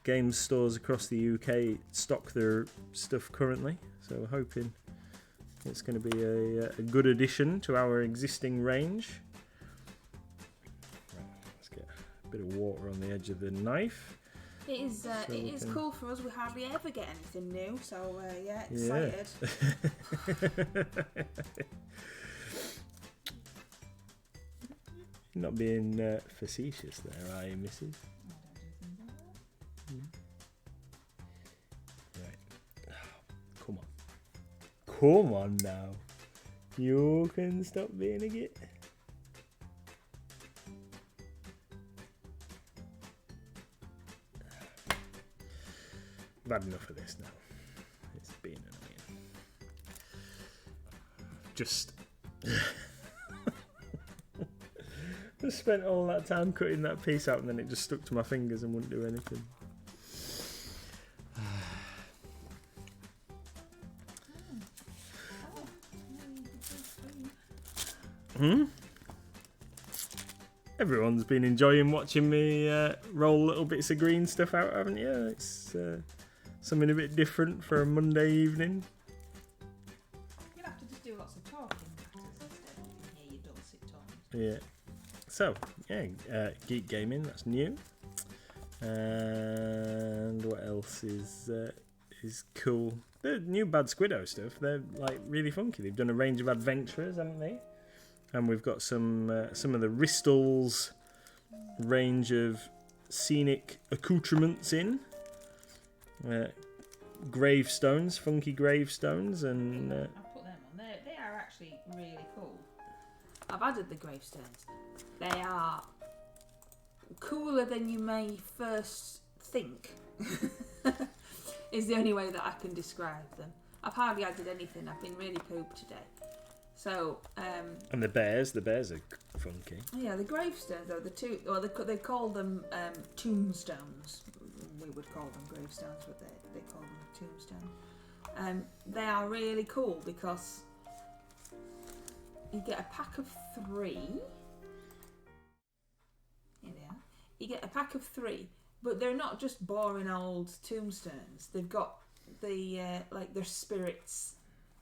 game stores across the UK stock their stuff currently, so we're hoping it's going to be a good addition to our existing range. Let's get a bit of water on the edge of the knife. It is cool for us. We hardly ever get anything new, so yeah, excited. Not being facetious there, are you, Mrs? Right. Come on. Come on now. You can stop being a git. I've had enough of this now. It's been annoying. Just I spent all that time cutting that piece out and then it just stuck to my fingers and wouldn't do anything. Everyone's been enjoying watching me roll little bits of green stuff out, haven't you? It's something a bit different for a Monday evening. You'll have to just do lots of talking instead of hear your dulcet tones. Yeah. So, yeah, Geek Gaming, that's new. And what else is cool? The new Bad Squiddo stuff, they're like really funky. They've done a range of adventurers, haven't they? And we've got some of the Ristall's range of scenic accoutrements in. Gravestones, funky gravestones, and... I'll put them on. They are actually really cool. I've added the gravestones. They are cooler than you may first think. Is the only way that I can describe them. I've hardly added anything. I've been really pooped today. So, and the bears are funky. Yeah, the gravestones are they call them tombstones. We would call them gravestones, but they call them tombstones. They are really cool because you get a pack of 3. Here they are. You get a pack of 3, but they're not just boring old tombstones. They've got the like their spirits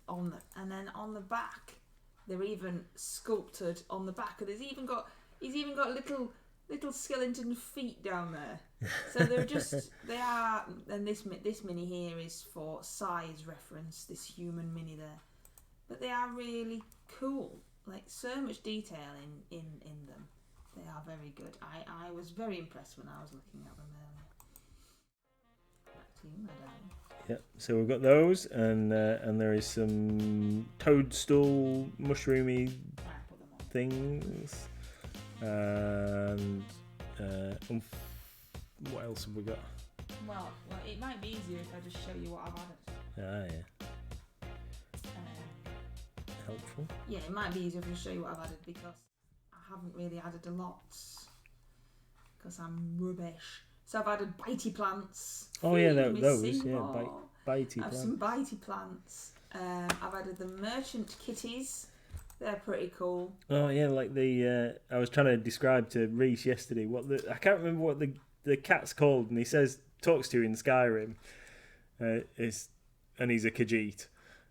on them, and then on the back. They're even sculpted on the back. He's even got little skeleton feet down there. So they are. And this mini here is for size reference. This human mini there, but they are really cool. Like so much detail in them. They are very good. I was very impressed when I was looking at them earlier. Back to you, madam. Yep, so we've got those, and there is some toadstool mushroomy things, and what else have we got? Well, it might be easier if I just show you what I've added. Ah, yeah. Helpful. Yeah, it might be easier if I show you what I've added because I haven't really added a lot because I'm rubbish. So I've added bitey plants. Oh yeah, those. Yeah, bitey I have plants. some bitey plants. I've added the merchant kitties. They're pretty cool. Oh yeah, like the I was trying to describe to Reese yesterday what I can't remember what the cat's called, and he talks to you in Skyrim, and he's a Khajiit,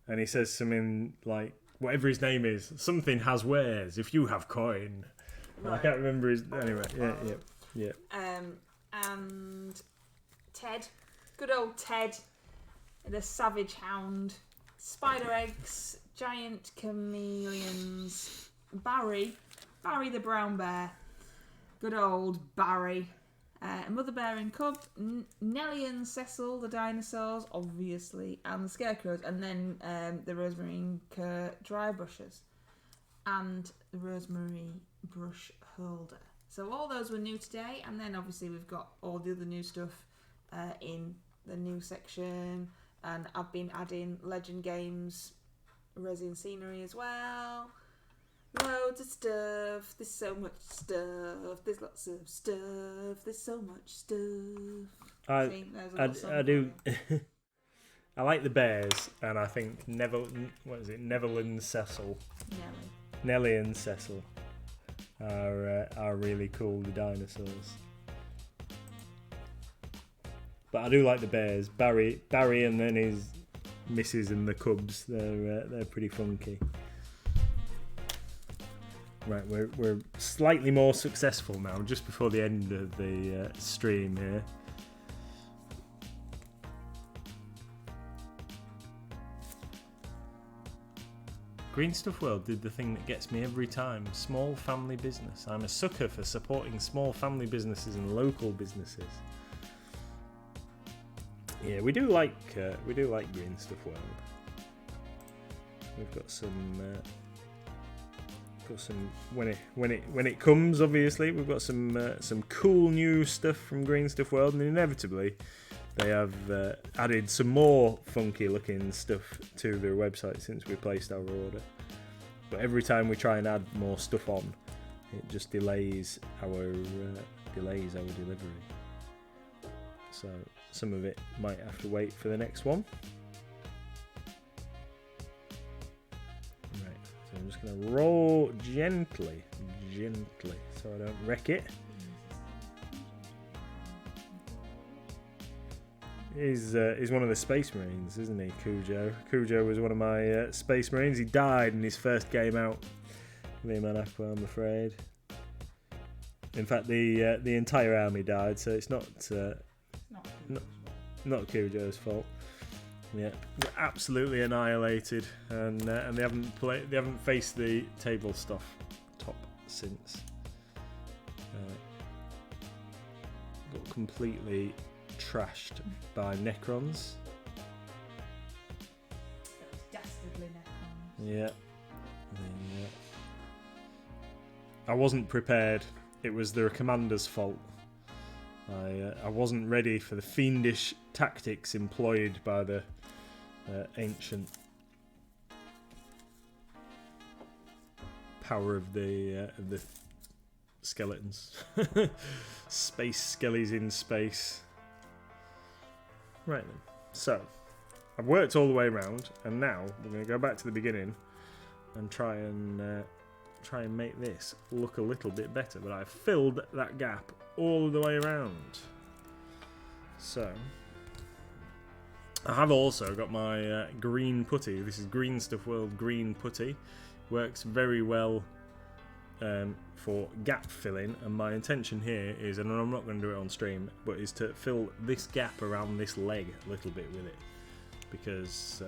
and he says something like whatever his name is, something has wares if you have coin. Right. I can't remember his anyway. Yeah. And Ted, good old Ted, the savage hound, spider eggs, giant chameleons, Barry the brown bear, good old Barry, mother bear and cub, Nellie and Cecil the dinosaurs, obviously, and the scarecrows, and then the rosemary and dry brushes, and the rosemary brush holder. So all those were new today, and then obviously we've got all the other new stuff in the new section, and I've been adding Legend Games resin scenery as well. Loads of stuff. There's so much stuff. There's lots of stuff. There's so much stuff. I do. I like the bears, and I think Neville and Cecil. Nellie and Cecil are really cool. The dinosaurs. But I do like the bears. Barry, and then his missus and the cubs. They're pretty funky. Right, we're slightly more successful now, just before the end of the stream here. Greenstuff World did the thing that gets me every time. Small family business. I'm a sucker for supporting small family businesses and local businesses. Yeah, we do like Greenstuff World. We've got some when it comes. Obviously, we've got some cool new stuff from Greenstuff World, and inevitably they have added some more funky looking stuff to their website since we placed our order. But every time we try and add more stuff on, it just delays our delivery. So some of it might have to wait for the next one. Right, so I'm just going to roll gently, so I don't wreck it. He's one of the Space Marines, isn't he, Cujo? Cujo was one of my Space Marines. He died in his first game out. Ma'al Drakar, I'm afraid. In fact, the entire army died, so it's not Cujo's fault. Yeah, they're absolutely annihilated, and they haven't faced the tabletop since. Got completely trashed by Necrons. Dastardly Necrons. Yeah. I wasn't prepared. It was their commander's fault. I wasn't ready for the fiendish tactics employed by the ancient power of the skeletons. Space skellies in space. Right then, so I've worked all the way around, and now we're going to go back to the beginning and try and make this look a little bit better. But I've filled that gap all the way around. So I have also got my green putty. This is Greenstuff World green putty. Works very well for gap filling, and my intention here is, and I'm not going to do it on stream, but is to fill this gap around this leg a little bit with it, because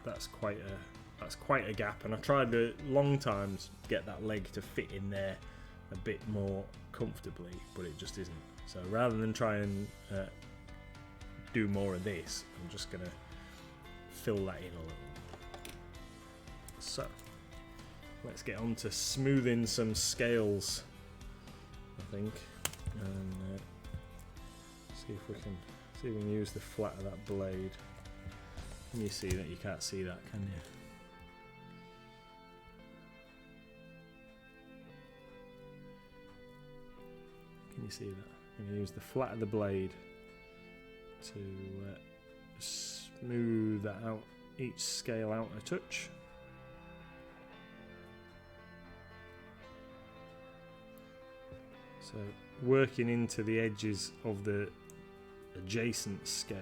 that's quite a gap, and I tried a long time to get that leg to fit in there a bit more comfortably, but it just isn't. So rather than try and do more of this, I'm just going to fill that in a little. So let's get on to smoothing some scales, I think, and see if we can use the flat of that blade. Can you see that? You can't see that, can you? Can you see that? I'm going to use the flat of the blade to smooth that out, each scale out a touch. So working into the edges of the adjacent scale.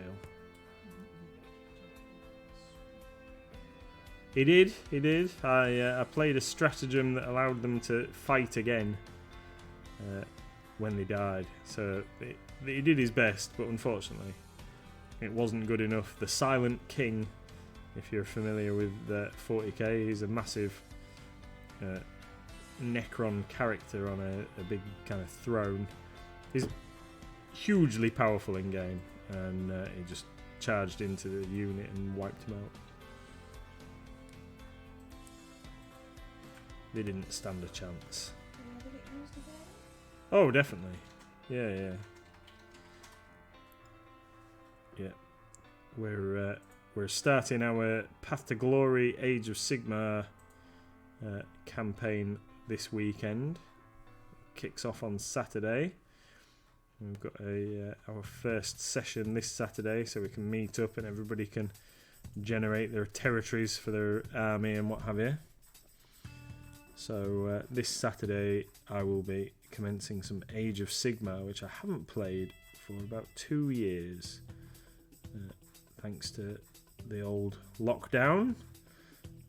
He did. I played a stratagem that allowed them to fight again when they died. So he did his best, but unfortunately it wasn't good enough. The Silent King, if you're familiar with 40k, he's a massive Necron character on a big kind of throne. He's hugely powerful in game, and he just charged into the unit and wiped him out. They didn't stand a chance. Oh, definitely. Yeah. We're starting our Path to Glory Age of Sigmar campaign this weekend. Kicks off on Saturday. We've got our first session this Saturday, so we can meet up and everybody can generate their territories for their army and what have you. So this Saturday I will be commencing some Age of Sigmar, which I haven't played for about 2 years, thanks to the old lockdown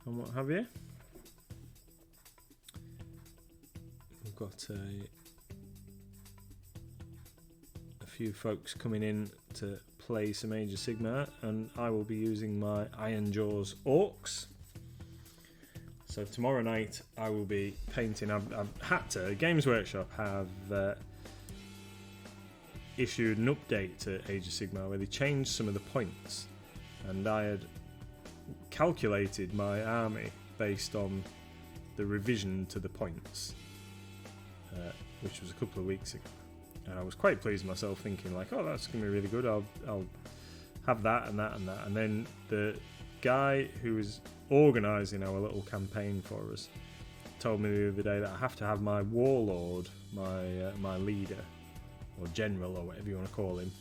and what have you. We've got a few folks coming in to play some Age of Sigmar, and I will be using my Iron Jaws Orcs. So tomorrow night I will be painting. I've had to. Games Workshop have issued an update to Age of Sigmar where they changed some of the points, and I had calculated my army based on the revision to the points, which was a couple of weeks ago, and I was quite pleased with myself, thinking like, oh, that's gonna be really good. I'll have that and that and that, and then the guy who was organising our little campaign for us told me the other day that I have to have my warlord, my leader or general or whatever you want to call him,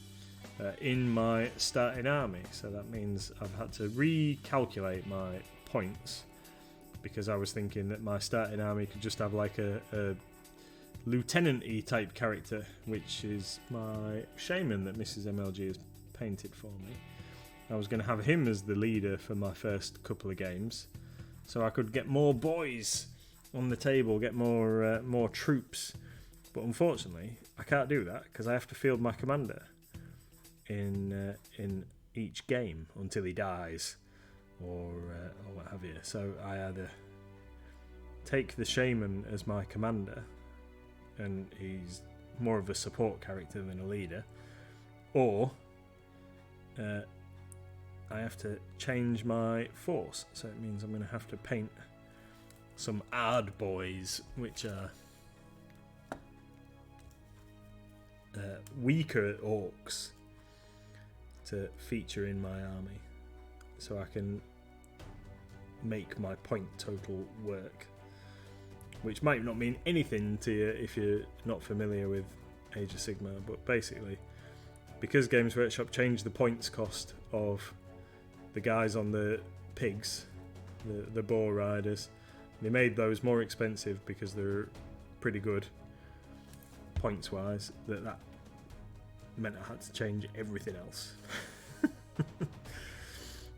in my starting army. So that means I've had to recalculate my points, because I was thinking that my starting army could just have like a lieutenant-y type character, which is my shaman that Mrs MLG has painted for me. I was going to have him as the leader for my first couple of games, so I could get more boys on the table, get more troops. But unfortunately, I can't do that because I have to field my commander in each game until he dies, or what have you. So I either take the shaman as my commander, and he's more of a support character than a leader, or I have to change my force, so it means I'm going to have to paint some Ard boys, which are weaker orcs, to feature in my army, so I can make my point total work, which might not mean anything to you if you're not familiar with Age of Sigmar, but basically, because Games Workshop changed the points cost of the guys on the pigs, the boar riders, they made those more expensive because they're pretty good points wise, that meant I had to change everything else.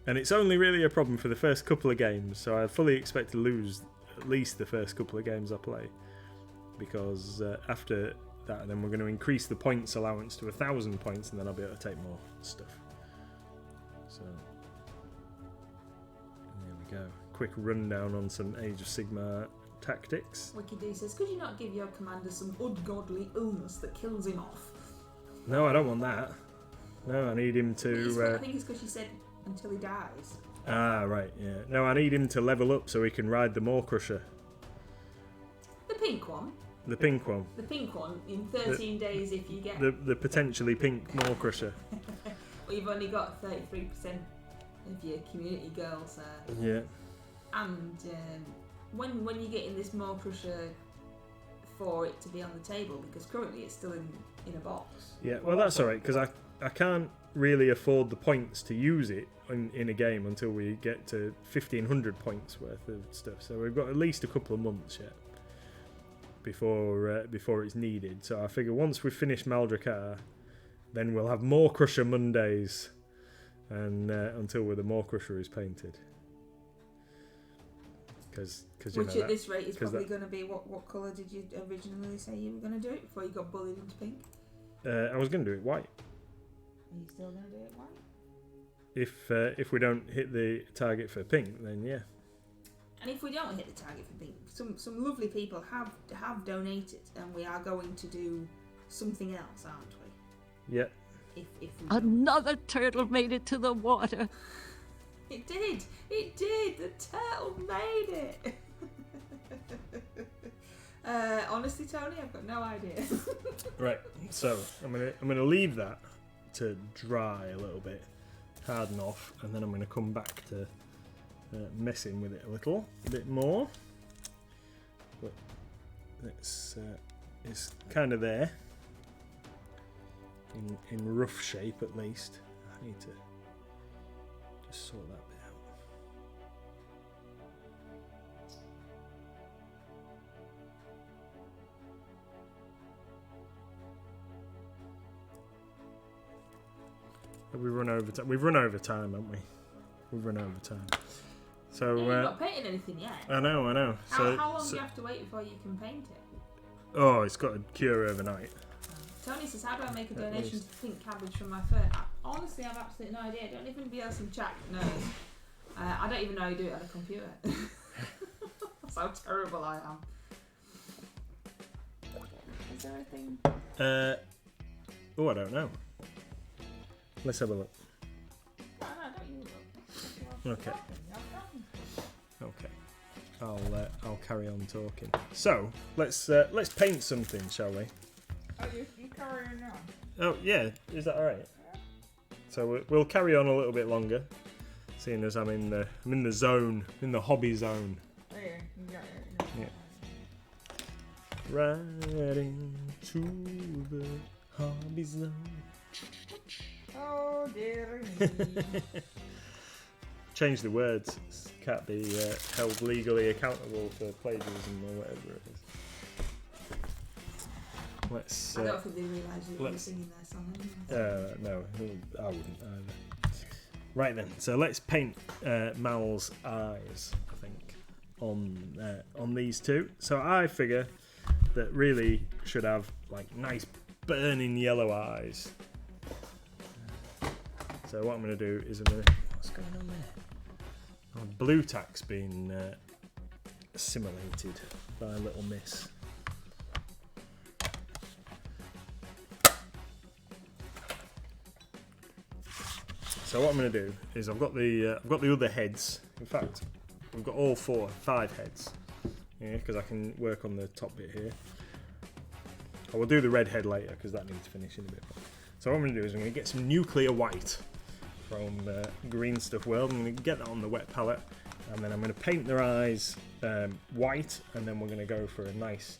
And it's only really a problem for the first couple of games, so I fully expect to lose at least the first couple of games I play, because after that then we're going to increase the points allowance to 1,000 points, and then I'll be able to take more stuff. So there we go. Quick rundown on some Age of Sigmar tactics. Wiki D says, could you not give your commander some ungodly illness that kills him off? No, I don't want that. No, I need him to... I think it's because you said until he dies. Ah, right, yeah. No, I need him to level up so he can ride the Maw Crusher. The pink one? The pink one. The pink one, in 13 days if you get... The potentially pink Maw Crusher. Well, you've only got 33% of your community girls there. Yeah. And when you get in this Maw Crusher for it to be on the table, because currently it's still in a box. Yeah, well that's alright, because I can't really afford the points to use it in a game until we get to 1,500 points worth of stuff, so we've got at least a couple of months yet. before it's needed. So I figure once we finish Ma'al Drakar, then we'll have more Crusher Mondays, and until the more Crusher is painted. Which at this rate is probably going to be what colour did you originally say you were going to do it before you got bullied into pink? I was going to do it white. Are you still going to do it white? If we don't hit the target for pink, then yeah. And if we don't hit the target for pink, some lovely people have donated, and we are going to do something else, aren't we? Yep. If we Another turtle made it to the water. It did! It did! The turtle made it! Honestly, Tony, I've got no idea. Right, so I'm gonna leave that to dry a little bit, harden off, and then I'm gonna come back to messing with it a bit more. But it's kind of there in rough shape at least. I need to just sort that bit out. We've run over time. We've run over time, haven't we? We've run over time. So you're not painting anything yet. I know. How long do you have to wait before you can paint it? Oh, it's got to cure overnight. Tony says, how do I make a donation to Pink Cabbage from my fern? Honestly, I have absolutely no idea. I don't even be else in chat knows. I don't even know how you do it on a computer. That's how terrible I am. Is there a thing? Oh, I don't know. Let's have a look. No, don't you look. Okay. Okay. I'll carry on talking. So let's paint something, shall we? Oh, you carry on. Oh yeah, is that all right? Yeah. So we'll carry on a little bit longer, seeing as I'm in the zone, in the hobby zone. Yeah. Right into the hobby zone. Oh dear me. Change the words. Can't be held legally accountable for plagiarism or whatever it is. Let's. I don't think they realise you were singing their song. No, I wouldn't either. Right then, so let's paint Ma'al's eyes, I think, on these two. So I figure that really should have like nice burning yellow eyes. So what I'm going to do is what's going on there? Oh, blue tack's been assimilated by little miss. So what I'm going to do is I've got the other heads. In fact, we've got all 5 heads. Yeah, because I can work on the top bit here. I will do the red head later because that needs finishing a bit more. So what I'm going to do is I'm going to get some nuclear white from Greenstuff World. I'm going to get that on the wet palette, and then I'm going to paint their eyes white, and then we're going to go for a nice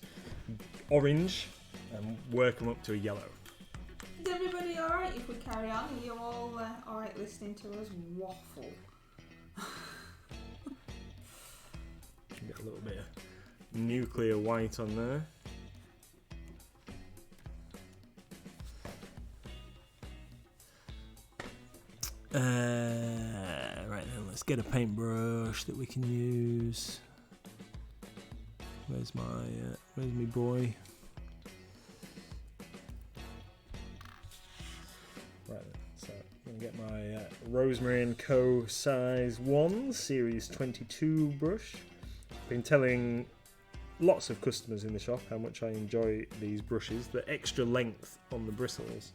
orange and work them up to a yellow. Is everybody alright if we carry on? Are you all alright listening to us waffle? Get a little bit of nuclear white on there. Right then, let's get a paintbrush that we can use. Where's my boy? Right then, so I'm gonna get my Rosemary & Co. size 1 series 22 brush. Been telling lots of customers in the shop how much I enjoy these brushes. The extra length on the bristles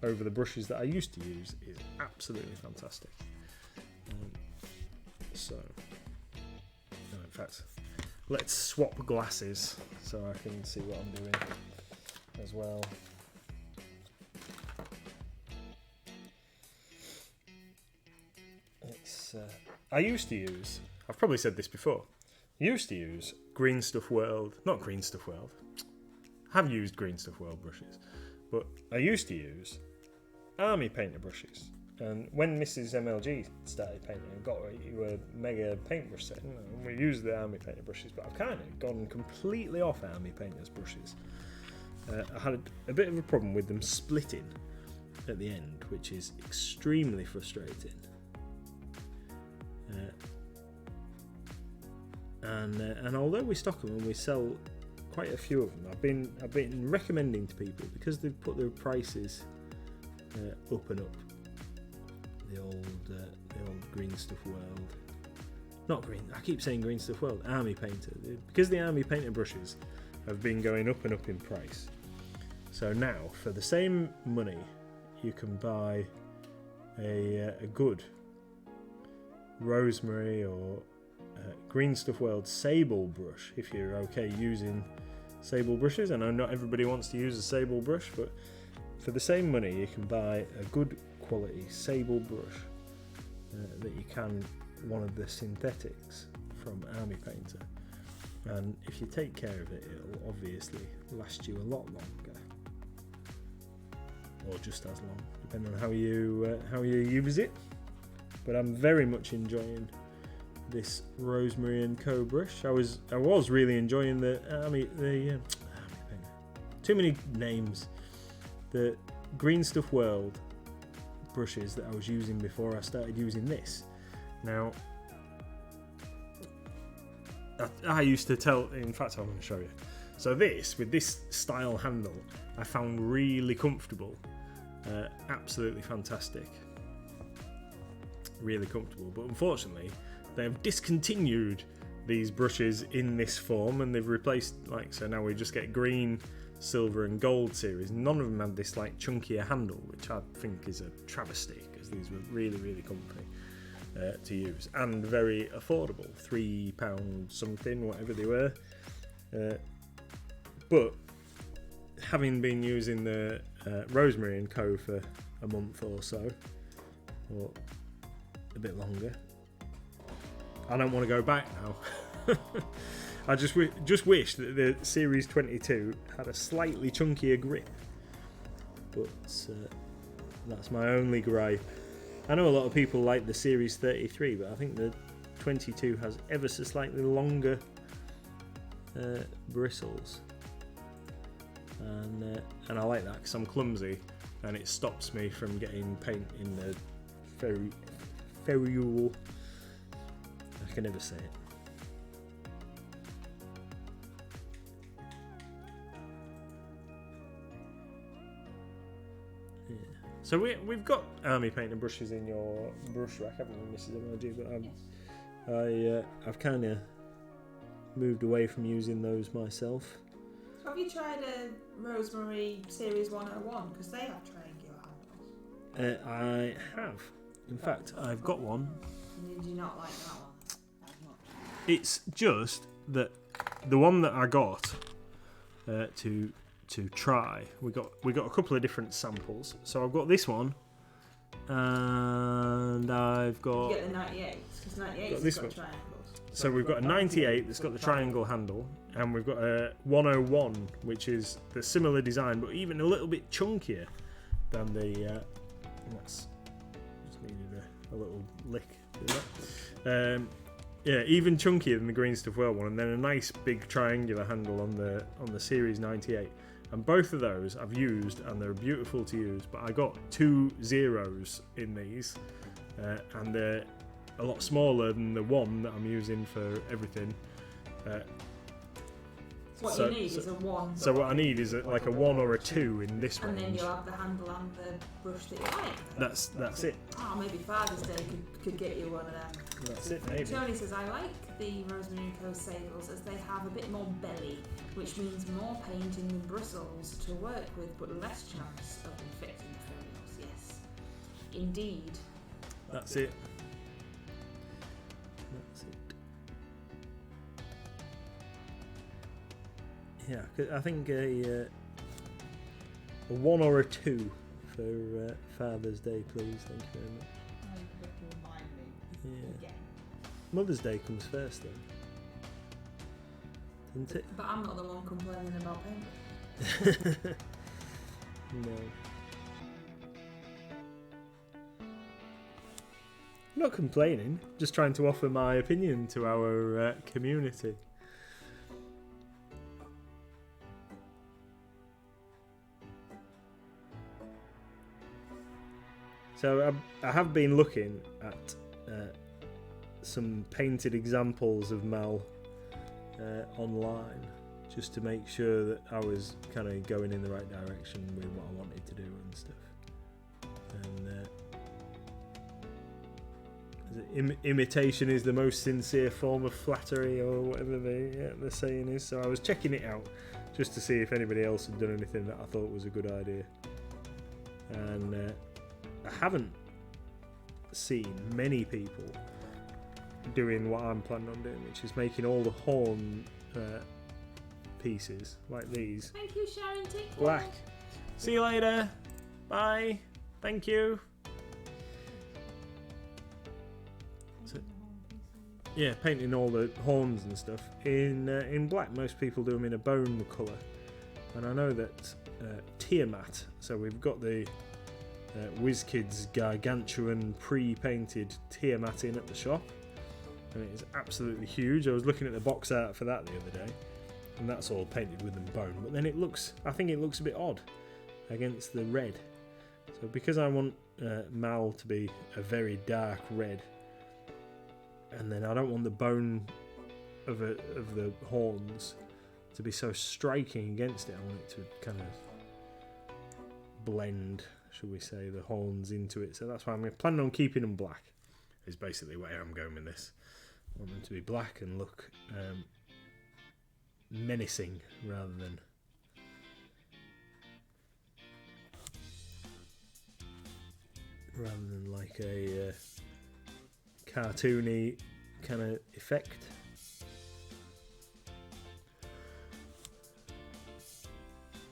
over the brushes that I used to use is absolutely fantastic. In fact, let's swap glasses so I can see what I'm doing as well. I used to use, I've probably said this before, I used to use Greenstuff World, not Greenstuff World, I have used Greenstuff World brushes, but I used to use Army Painter brushes, And when Mrs MLG started painting, I got you a mega paintbrush set, and we used the Army Painter brushes, but I've kind of gone completely off Army Painter's brushes. I had a bit of a problem with them splitting at the end, which is extremely frustrating. And although we stock them and we sell quite a few of them, I've been recommending to people, because they've put their prices up and up. The old Greenstuff world. Not green. I keep saying Greenstuff world. Army Painter, because the Army Painter brushes have been going up and up in price. So now, for the same money, you can buy a good Rosemary or Greenstuff World Sable brush, if you're okay using sable brushes. I know not everybody wants to use a sable brush, but for the same money you can buy a good quality sable brush that you can one of the synthetics from Army Painter, and if you take care of it, it'll obviously last you a lot longer, or just as long, depending on how you use it. But I'm very much enjoying this Rosemary and Co brush. I was really enjoying the Army Painter. Too many names. The Greenstuff World brushes that I was using before I started using this. Now, I used to tell. In fact, I'm going to show you. So this, with this style handle, I found really comfortable. Absolutely fantastic. Really comfortable, but unfortunately they have discontinued these brushes in this form, and they've replaced, like, so now we just get green, silver and gold series. None of them had this like chunkier handle, which I think is a travesty, because these were really comfy to use and very affordable, £3 something, whatever they were. But having been using the Rosemary and Co for a month or so, or a bit longer, I don't want to go back now. I just wish that the Series 22 had a slightly chunkier grip, but that's my only gripe. I know a lot of people like the Series 33, but I think the 22 has ever so slightly longer bristles, and I like that because I'm clumsy, and it stops me from getting paint in the ferrule. I can never say it. Yeah. So we've got Army Painter brushes in your brush rack, haven't we, Mrs MLG? But I've kind of moved away from using those myself. So have you tried a Rosemary Series 101? Because they have triangular handles. I have. In fact, I've got one. And did you not like that one as much? It's just that the one that I got to try, we got a couple of different samples. So I've got this one, and I've got. You get the 98, because 98's got triangles. So we've got a 98 that's got the triangle handle, and we've got a 101, which is the similar design, but even a little bit chunkier than the. Just needed a little lick. Yeah, even chunkier than the Greenstuff World one, and then a nice big triangular handle on the Series 98. And both of those I've used, and they're beautiful to use. But I got 2 zeros in these, and they're a lot smaller than the one that I'm using for everything. What you need is a 1. So what I need is like a 1 or a 2 in this one. And then you'll have the handle and the brush that you like. That's it. Oh, maybe Father's Day could get you one of them. That's it, maybe. Tony says, I like the Rosemary and Co sables as they have a bit more belly, which means more painting than bristles to work with, but less chance of infecting the folios. Yes, indeed. That's it. Yeah, I think a 1 or a 2 for Father's Day, please. Thank you very much. Yeah. Mother's Day comes first, then, isn't it? But I'm not the one complaining about paint. No. not complaining, just trying to offer my opinion to our community. So I have been looking at some painted examples of Ma'al online, just to make sure that I was kind of going in the right direction with what I wanted to do and stuff. And imitation is the most sincere form of flattery, or whatever the saying is. So I was checking it out just to see if anybody else had done anything that I thought was a good idea. And I haven't seen many people doing what I'm planning on doing, which is making all the horn pieces like these. Thank you, Sharon. Take care. Black. See you later. Bye. Thank you. So, yeah, painting all the horns and stuff in black. Most people do them in a bone colour, and I know that Tiamat. So we've got the WizKids gargantuan pre-painted Tiamat in at the shop, and it is absolutely huge. I was looking at the box art for that the other day, and that's all painted with them bone, but then I think it looks a bit odd against the red. So because I want Ma'al to be a very dark red, and then I don't want the bone of the horns to be so striking against it, I want it to kind of blend, should we say, the horns into it. So that's why I'm planning on keeping them black, is basically where I'm going with this. I want them to be black and look menacing rather than like a cartoony kind of effect.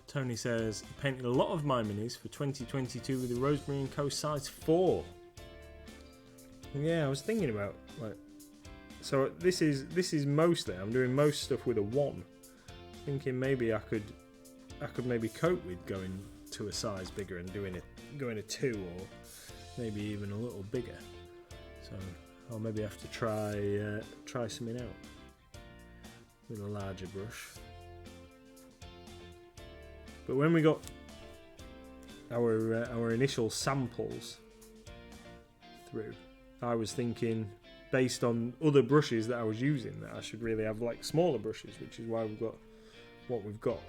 Tony says, painted a lot of my minis for 2022 with the Rosemary & Co size 4. Yeah, I was thinking about, like, so this is mostly, I'm doing most stuff with a 1. Thinking maybe I could maybe cope with going to a size bigger and going a 2, or maybe even a little bigger. So I'll maybe have to try something out with a larger brush. But when we got our initial samples through, I was thinking, based on other brushes that I was using, that I should really have like smaller brushes, which is why we've got what we've got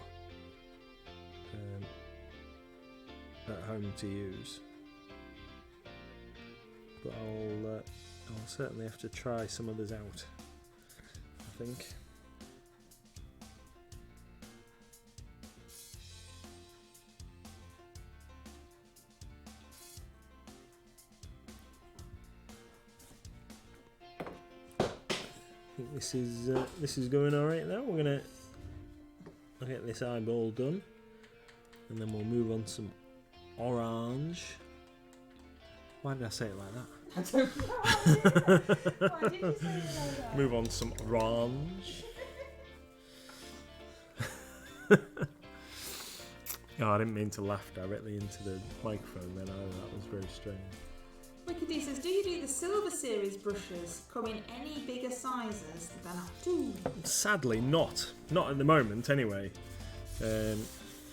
at home to use. But I'll certainly have to try some others out, I think. I think this is going all right now. I'll get this eyeball done, and then we'll move on to some orange. Why did I say it like that? I don't know. Why did you say it like that? Move on to some orange. Oh, I didn't mean to laugh directly into the microphone then either. That was very strange. Wickedy says, do you do the Silver Series brushes come in any bigger sizes than a 2? Sadly not. Not at the moment anyway.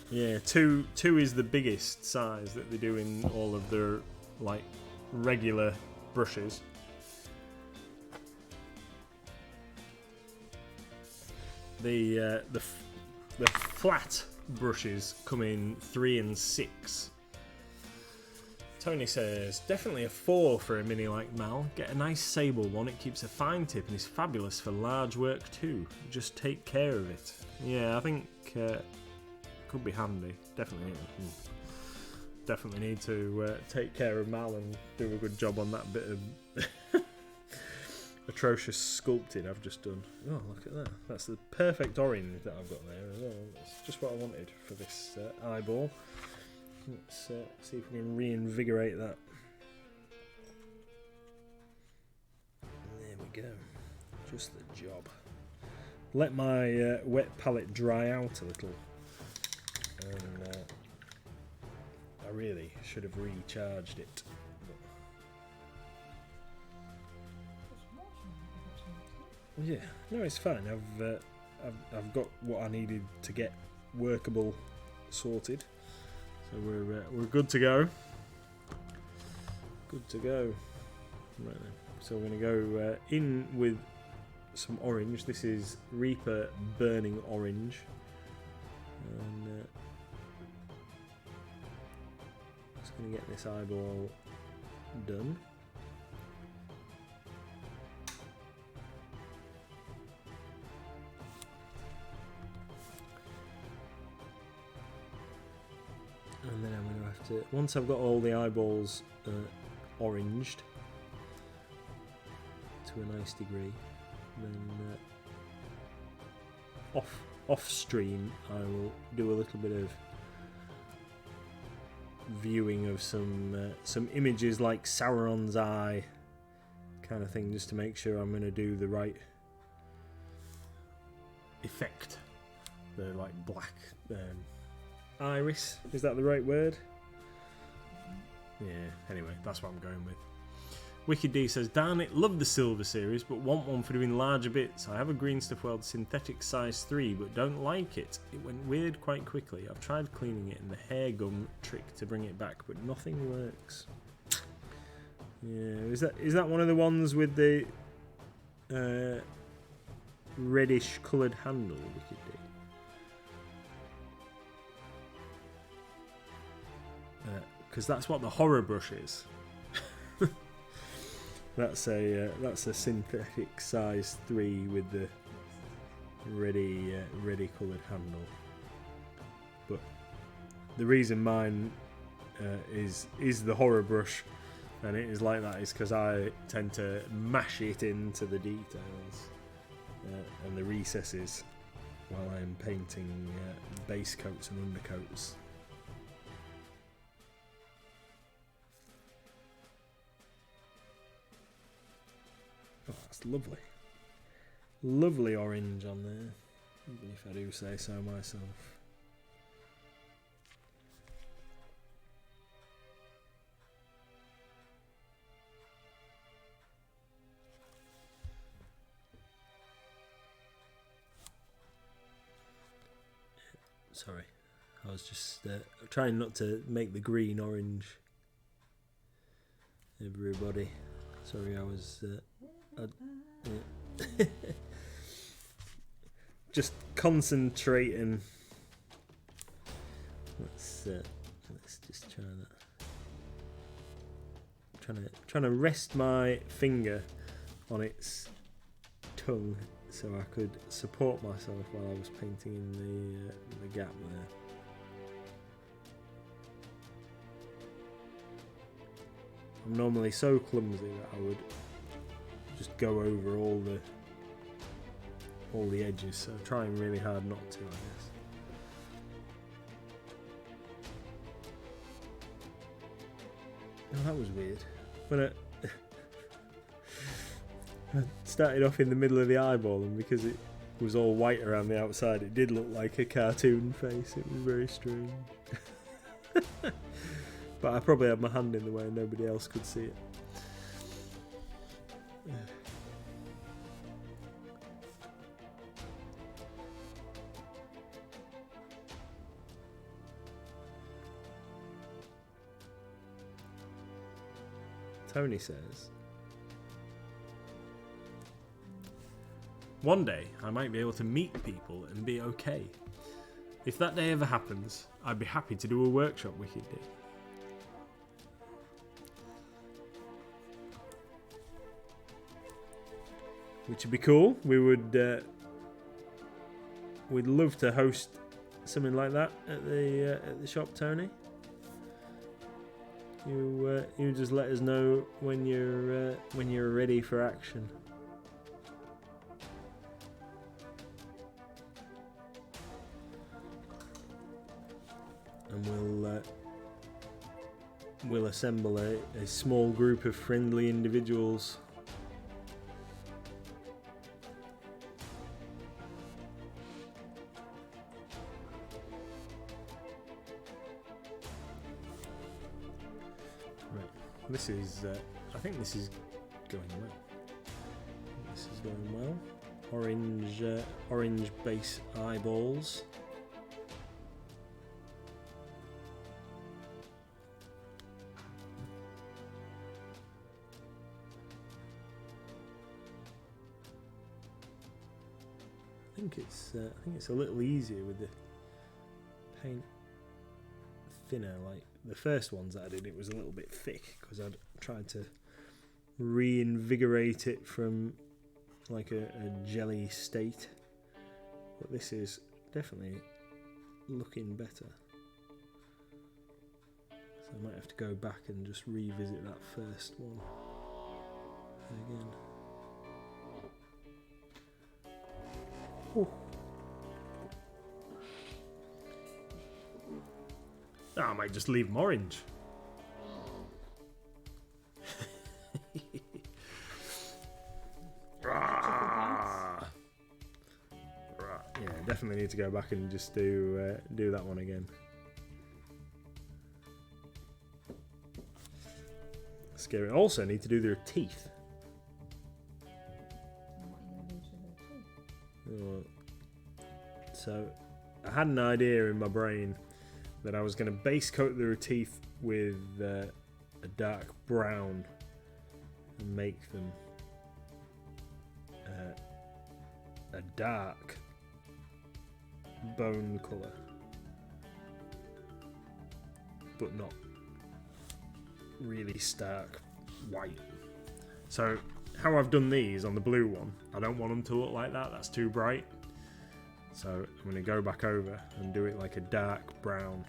Yeah, 2 is the biggest size that they do in all of their like regular brushes. The flat brushes come in 3 and 6. Tony says, definitely a 4 for a mini like Ma'al. Get a nice sable one, it keeps a fine tip and is fabulous for large work too. Just take care of it. Yeah, I think could be handy. Definitely need to take care of Ma'al and do a good job on that bit of atrocious sculpting I've just done. Oh, look at that. That's the perfect orange that I've got there as well. That's just what I wanted for this eyeball. Let's see if we can reinvigorate that. There we go. Just the job. Let my wet palette dry out a little. And I really should have recharged it. Yeah, no, it's fine. I've got what I needed to get workable sorted, so we're good to go. Good to go. Right then. So we're going to go in with some orange. This is Reaper Burning Orange. And just going to get this eyeball done. And then I'm going to have to, once I've got all the eyeballs oranged to a nice degree, then off stream I will do a little bit of viewing of some images like Sauron's eye kind of thing, just to make sure I'm going to do the right effect. The like black iris, is that the right word? Yeah, anyway, that's what I'm going with. Wicked D says, darn it, love the silver series, but want one for doing larger bits. I have a Greenstuff World synthetic size 3, but don't like it. It went weird quite quickly. I've tried cleaning it and the hair gum trick to bring it back, but nothing works. Yeah, is that one of the ones with the reddish coloured handle, Wicked D? Because that's what the horror brush is. That's a synthetic size 3 with the ready coloured handle. But the reason mine is the horror brush, and it is like that, is because I tend to mash it into the details and the recesses while I'm painting base coats and undercoats. Oh, that's lovely. Lovely orange on there, even if I do say so myself. Sorry, I was just trying not to make the green orange. Everybody, sorry, I was just concentrating. Let's just try that. Trying to rest my finger on its tongue so I could support myself while I was painting in the gap there. I'm normally so clumsy that I would just go over all the edges, so I'm trying really hard not to, I guess. Oh, that was weird. When I started off in the middle of the eyeball, and because it was all white around the outside, it did look like a cartoon face. It was very strange. But I probably had my hand in the way and nobody else could see it. Tony says, one day I might be able to meet people and be okay. If that day ever happens, I'd be happy to do a workshop, Wicked D. Which would be cool. We would we'd love to host something like that at the shop, Tony. You just let us know when you're ready for action. And we'll assemble a small group of friendly individuals. This is, I think this is going well. This is going well. orange base eyeballs. I think it's a little easier with the paint thinner. Like the first ones that I did, it was a little bit thick because I'd tried to reinvigorate it from like a jelly state, but this is definitely looking better, so I might have to go back and just revisit that first one again. Ooh. Oh, I might just leave them orange. Yeah, definitely need to go back and just do that one again. Scary. Also need to do their teeth. So I had an idea in my brain that I was going to base coat their teeth with a dark brown and make them a dark bone colour, but not really stark white. So how I've done these on the blue one, I don't want them to look like that, that's too bright. So I'm going to go back over and do it like a dark brown,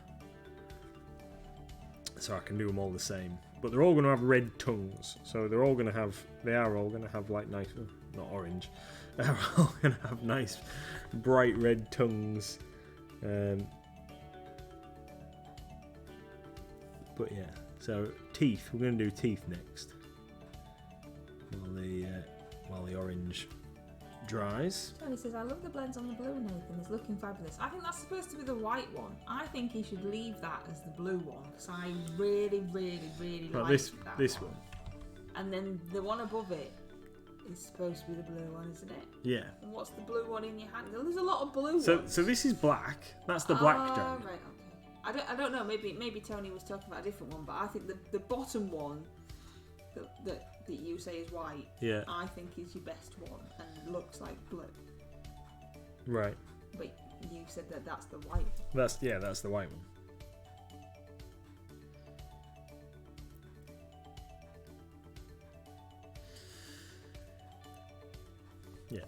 so I can do them all the same. But they're all going to have red tongues, so they are all going to have like nice, not orange, they're all going to have nice bright red tongues. But yeah, so teeth, we're going to do teeth next while the orange dries. Tony says, I love the blends on the blue, Nathan. It's looking fabulous. I think that's supposed to be the white one. I think he should leave that as the blue one, because I really like this one. And then the one above it is supposed to be the blue one, isn't it? Yeah. And what's the blue one in your hand? There's a lot of blue ones. So this is black. That's the black dome. Right, okay. I don't know. Maybe Tony was talking about a different one, but I think the bottom one that you say is white, yeah, I think is your best one and looks like blue. Right. But you said that's the white. That's the white one. Yeah,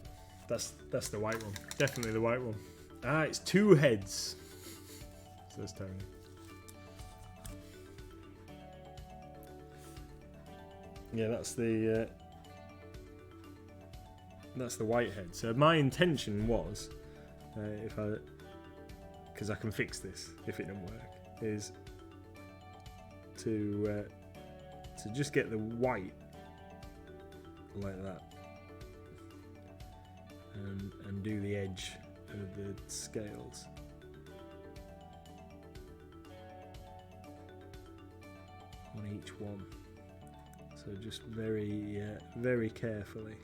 that's the white one. Definitely the white one. Ah, it's two heads, says Tony. Yeah, that's the white head. So my intention was, because I can fix this if it doesn't work, is to just get the white like that, and do the edge of the scales. On each one. So just very carefully,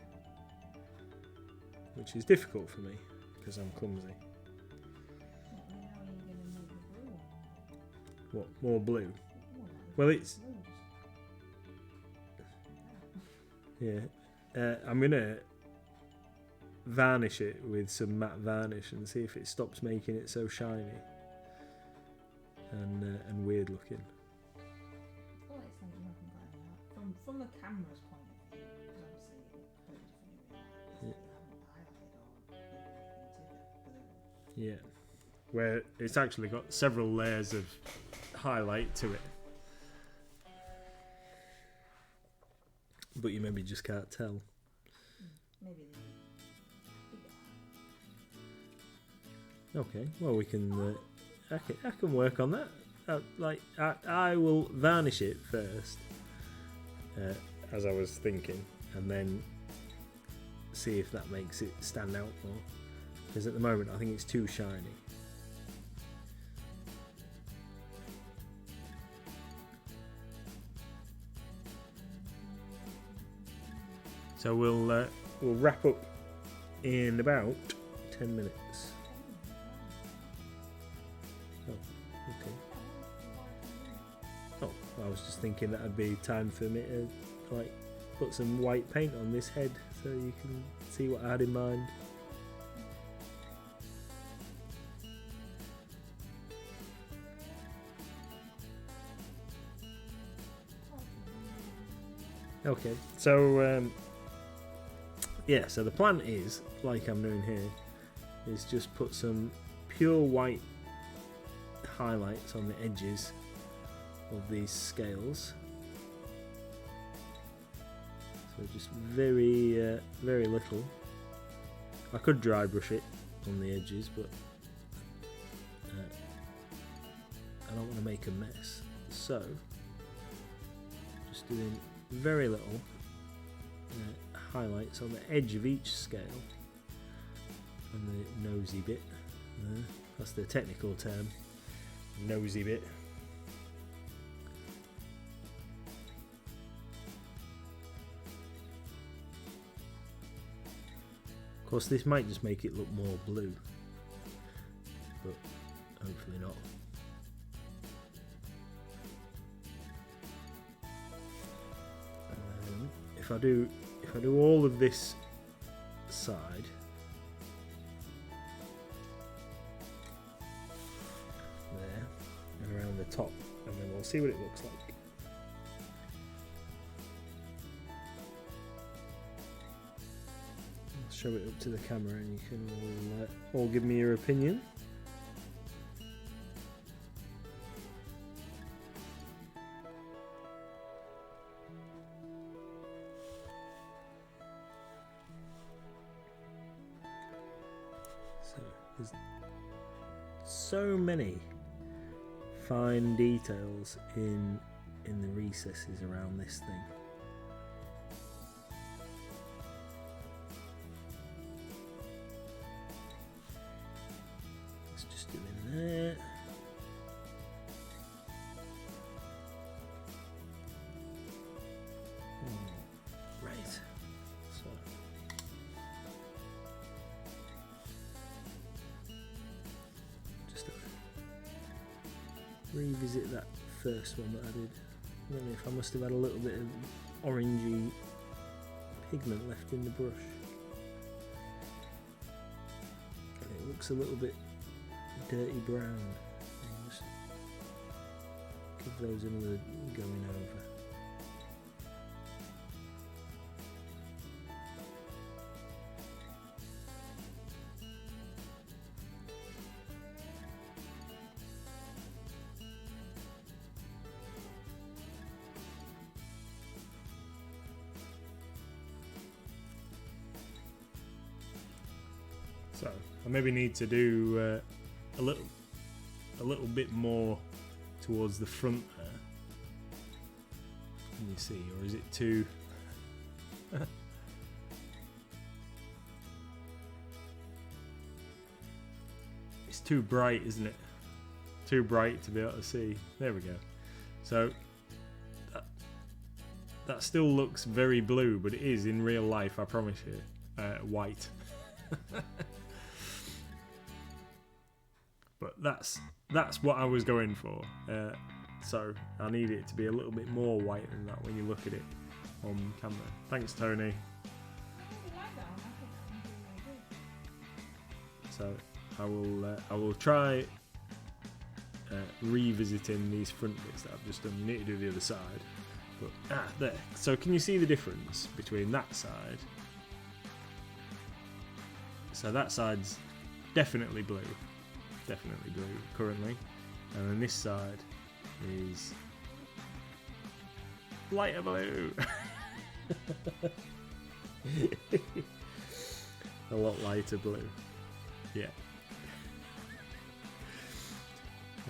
which is difficult for me because I'm clumsy. What, more blue? Well, it's... Yeah. I'm going to varnish it with some matte varnish and see if it stops making it so shiny and weird looking. From the camera's point of view, because obviously yeah, where it's actually got several layers of highlight to it, but you maybe just can't tell. Maybe. Okay, well we can. I can work on that. I will varnish it first. As I was thinking, and then see if that makes it stand out more, because at the moment I think it's too shiny. So we'll wrap up in about 10 minutes. Oh, okay. Oh, I was just thinking that would be time for me to like put some white paint on this head so you can see what I had in mind. Okay, so yeah, so the plan is, like I'm doing here, is just put some pure white highlights on the edges of these scales. So just very, very little. I could dry brush it on the edges, but I don't want to make a mess. So, just doing very little highlights on the edge of each scale, on the nosy bit. That's the technical term, nosy bit. Of course, this might just make it look more blue, but hopefully not. If I do all of this side, there, and around the top, and then we'll see what it looks like. I'll show it up to the camera and you can all give me your opinion. There's so many fine details in the recesses around this thing. Let's just do in there. Right. So. Revisit that first one that I did. I don't know if I must have had a little bit of orangey pigment left in the brush. And it looks a little bit dirty brown. I'll just give those another going over. So I maybe need to do a little bit more towards the front there. Can you see, or is it too? It's too bright, isn't it? Too bright to be able to see. There we go. So that still looks very blue, but it is in real life, I promise you, white. But that's what I was going for. So I need it to be a little bit more white than that when you look at it on camera. Thanks, Tony. So I will try revisiting these front bits that I've just done. You need to do the other side. But there. So can you see the difference between that side? So that side's definitely blue currently, and then this side is lighter blue. A lot lighter blue. Yeah.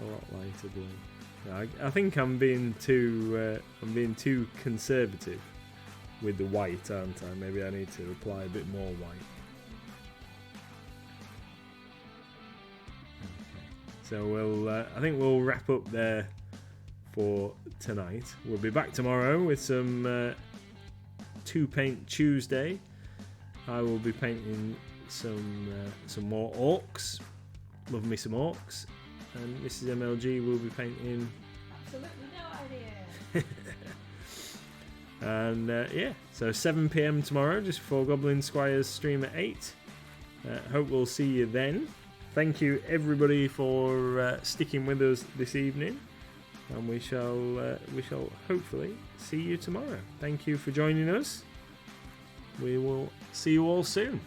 A lot lighter blue. I think I'm being too conservative with the white, aren't I? Maybe I need to apply a bit more white. So I think we'll wrap up there for tonight. We'll be back tomorrow with some 2 Paint Tuesday. I will be painting some more orcs. Love me some orcs. And Mrs MLG will be painting. Absolutely no idea. And yeah, so 7 PM tomorrow, just before Goblin Squire's stream at 8. Hope we'll see you then. Thank you everybody for sticking with us this evening, and we shall hopefully see you tomorrow. Thank you for joining us. We will see you all soon.